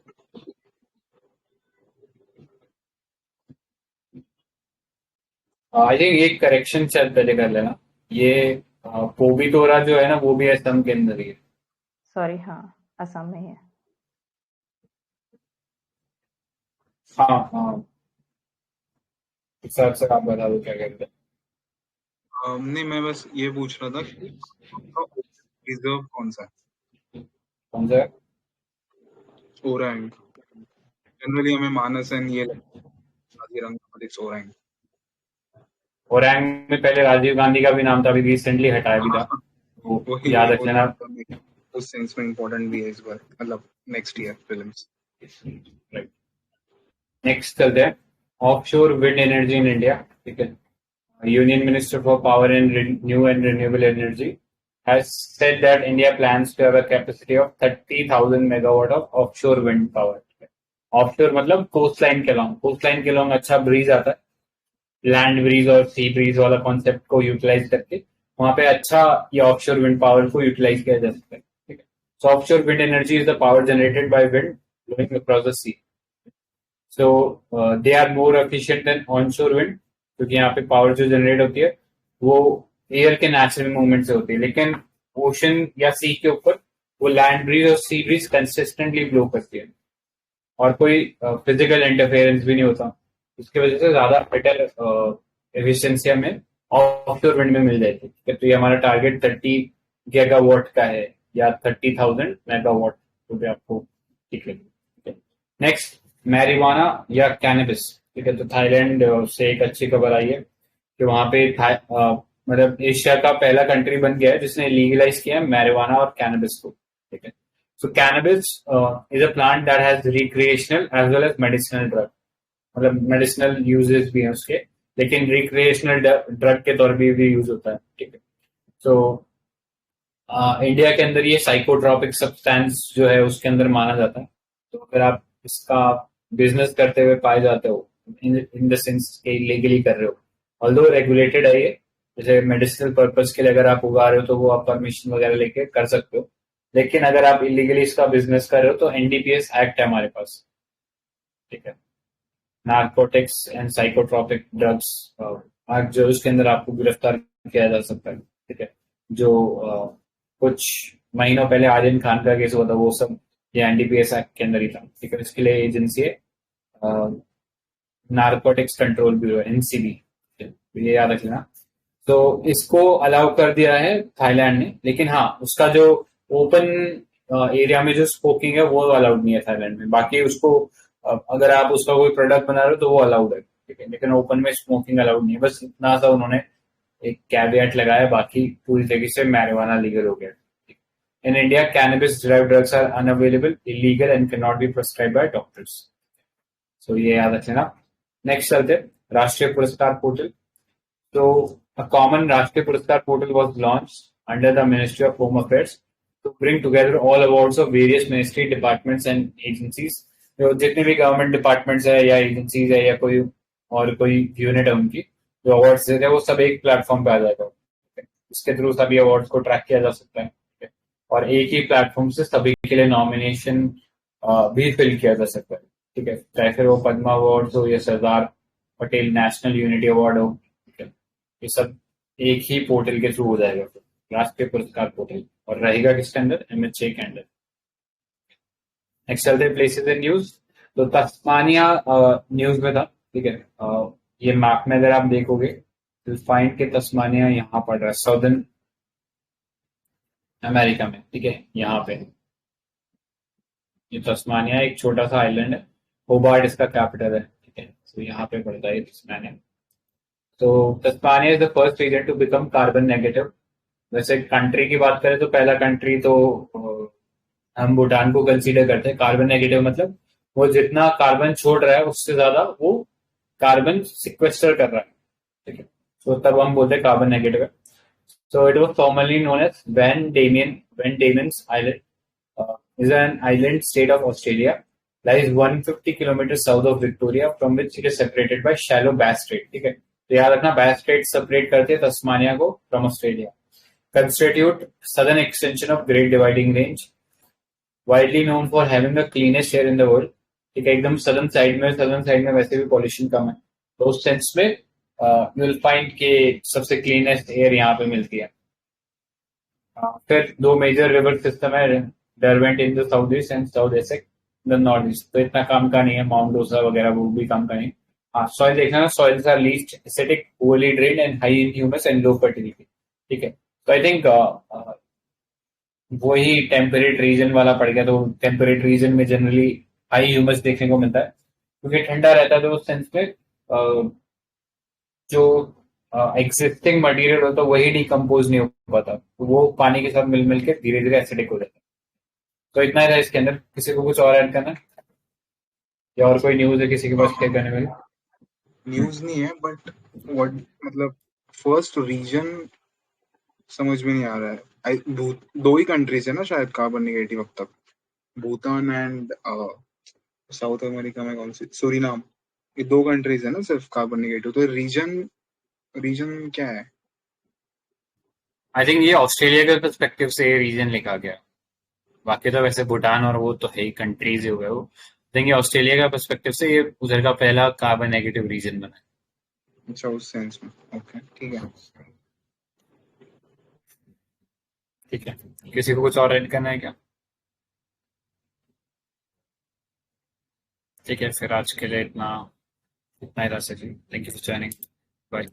आई थिंक एक करेक्शन शायद पहले कर लेना, ये पोबितोरा जो है ना वो भी असम के अंदर ही है। सॉरी, हाँ, असम में ही है। हाँ हाँ, हिसाब से आप बता दो क्या कहते हैं। नहीं, मैं बस ये पूछ रहा था कि रिजर्व कौन सा है? कौन सा है? ओरंग। जनरली हमें मानस एंड ये काजीरंगा ओरंग। ओरंग में पहले राजीव गांधी का भी नाम था, अभी रिसेंटली हटाया भी था, वो वही याद वही रख लेना। उस सेंस में इम्पोर्टेंट भी है इस बार, मतलब next year films. Right, next चलते हैं offshore wind energy in India, ठीक है। Union minister for power and new and renewable energy has said that India plans to have a capacity of 30,000 megawatt of offshore wind power. Offshore मतलब coast line के long, coast line के long अच्छा breeze आता है, land breeze और sea breeze वाला concept को utilise करके वहां पे अच्छा ये ऑफशोर विंड पावर को यूटिलाइज किया जा सकता है, ठीक है। So offshore wind energy is the power generated by wind blowing across the sea. So they are more efficient than onshore wind, क्योंकि यहाँ पे पावर जो जनरेट होती है वो एयर के नेचुरल मूवमेंट से होती है, लेकिन ओशन या सी के ऊपर वो लैंड ब्रीज और सी ब्रीज कंसिस्टेंटली ब्लो करती है और कोई फिजिकल इंटरफेरेंस भी नहीं होता। इसकी वजह से ज्यादा बेटर एफिशिएंसी हमें ऑफशोर विंड में मिल जाएगी, ठीक है। तो ये हमारा टारगेट 30 गीगावाट का है या 30,000 मेगावाट, तो भी आपको ठीक लगे। नेक्स्ट, मैरिवाना या कैनबिस, ठीक है। तो थाईलैंड से एक अच्छी खबर आई है कि वहां पे मतलब एशिया का पहला कंट्री बन गया है जिसने लीगलाइज किया है मैरिवाना और कैनबिस को, ठीक है। So cannabis is a plant that has recreational as well as medicinal drug, मतलब मेडिसिनल यूजेस भी हैं उसके, लेकिन रिक्रिएशनल ड्रग के तौर पर भी यूज होता है, ठीक है। सो इंडिया के अंदर ये साइकोट्रॉपिक सब्सटेंस जो है उसके अंदर माना जाता है। तो अगर आप इसका बिजनेस करते हुए पाए जाते हो इन द सेंस के लीगली कर रहे हो, ऑल्दो रेगुलेटेड है ये, जैसे मेडिसिनल पर्पज के लिए अगर आप उगा रहे हो तो वो आप परमिशन वगैरह लेके कर सकते हो, लेकिन अगर आप इलीगली इसका बिजनेस कर रहे हो तो NDPS एक्ट है हमारे पास, ठीक है। Narcotics and psychotropic drugs act जो उसके अंदर आपको गिरफ्तार किया जा सकता है, ठीक है। जो कुछ महीनों पहले आर्यन खान का केस हुआ था वो सब ये NDPS एक्ट के अंदर ही था, ठीक है। इसके लिए एजेंसी है नार्कोटिक्स कंट्रोल ब्यूरो, NCB, ये याद रख लेना। तो इसको अलाउ कर दिया है थाईलैंड ने, लेकिन हाँ उसका जो ओपन एरिया में जो स्मोकिंग है वो अलाउड नहीं है थाईलैंड में। बाकी उसको अगर आप उसका कोई प्रोडक्ट बना रहे हो तो वो अलाउड है, ठीक है, लेकिन ओपन में स्मोकिंग अलाउड नहीं है। बस इतना सा उन्होंने एक कैविएट लगाया, बाकी पूरी तरीके से मैरिवाना लीगल हो गया। In India cannabis derived drugs are unavailable, illegal and can not be prescribed by doctors. So ये याद रख लेना। नेक्स्ट चलते राष्ट्रीय पुरस्कार पोर्टल। तो a common राष्ट्रीय पुरस्कार portal was launched under the Ministry of Home Affairs to bring together all awards of various ministry departments and agencies। जो जितने भी गवर्नमेंट डिपार्टमेंट्स है या एजेंसीज है या कोई और कोई यूनिट है उनकी जो अवार्ड्स देते हैं वो सब एक प्लेटफॉर्म पे आ जाएगा, इसके थ्रू सभी अवार्ड्स को ट्रैक किया जा सकता है, ठीक है। और एक ही प्लेटफॉर्म से सभी के लिए नॉमिनेशन भी फिल किया जा सकता है, ठीक है। चाहे फिर वो पद्मा अवार्ड हो या Sardar Patel national unity award हो, ये सब एक ही पोर्टल के थ्रू हो जाएगा, राष्ट्रीय पुरस्कार पोर्टल, और रहेगा किसके अंदर? MHA के अंदर। नेक्स्ट चलते हैं प्लेसेस एंड न्यूज। तो तस्मानिया न्यूज में था, ठीक है। ये मैप में अगर आप देखोगे तो फाइंड के तस्मानिया यहाँ पड़ रहा है साउदर्न अमेरिका में, ठीक है। यहाँ पे ये तस्मानिया एक छोटा सा आइलैंड है, होबार्ट इसका कैपिटल है, ठीक है। तो यहाँ पे पड़ता है तस्मानिया। तो Tasmania is the first region to become carbon negative. वैसे कंट्री की बात करें तो पहला कंट्री तो हम भूटान को कंसीडर करते हैं कार्बन नेगेटिव, मतलब वो जितना कार्बन छोड़ रहा है उससे ज्यादा वो कार्बन सिक्वेस्टर कर रहा है, ठीक है। तो तब हम बोलते हैं कार्बन नेगेटिव है। So it was formally known as Van Diemen's island, is an island state of Australia lies 150 kilometers south of Victoria, from which it is separated by shallow Bass Strait. ठीक है, तो याद रखना Bass Strait separate करते हैं Tasmania को from Australia. Constitute southern extension of Great Dividing Range, widely known for having the cleanest air in the world. ठीक है, एकदम सदर्न साइड में वैसे भी पॉल्यूशन कम है, तो उस सेंस में यू विल फाइंड के सबसे क्लीनेस्ट एयर यहाँ पे मिलती है. फिर दो मेजर रिवर सिस्टम है, Derwent in the south east and south Essex in the north east, तो इतना काम का नहीं है. माउंट डोसा वगैरह वो भी काम का नहीं. हाँ, सॉइल देखना ना, soils are least acidic, poorly drained and high in humus and low fertility. ठीक है, तो आई थिंक वही टेम्परेट रीजन वाला पड़ गया. तो टेम्परेट रीजन में जनरली हाई ह्यूमस देखने को मिलता है, क्योंकि ठंडा रहता है, तो उस सेंस में जो एग्जिस्टिंग मटेरियल होता है वही डिकम्पोज नहीं हो पाता, तो वो पानी के साथ मिल मिल के धीरे धीरे एसिडिक हो जाता है. तो इतना ही था इसके अंदर. किसी को कुछ और ऐड करना है या और कोई न्यूज है किसी के पास शेयर करने वाली? न्यूज नहीं है, बट व्हाट मतलब फर्स्ट रीजन समझ में नहीं आ रहा है. दो ही कंट्रीज है ना शायद कार्बन नेगेटिव अब तक, भूटान एंड साउथ अमेरिका में कौन सी, सूरीनाम. ये दो कंट्रीज है ना सिर्फ कार्बन नेगेटिव. तो रीजन क्या है? आई थिंक ये ऑस्ट्रेलिया के पर्सपेक्टिव से रीजन लिखा गया, बाकी तो वैसे भूटान और वो तो है ही, कंट्रीज हो गए वो. देंगे ऑस्ट्रेलिया का पर्सपेक्टिव से ये उधर का पहला कार्बन नेगेटिव रीजन बना. अच्छा, उस सेंस में. ओके, ठीक है. ठीक है, किसी को कुछ और ऐड करना है क्या? ठीक है, फिर आज के लिए इतना ही था sir ji. Thank you for joining. Bye.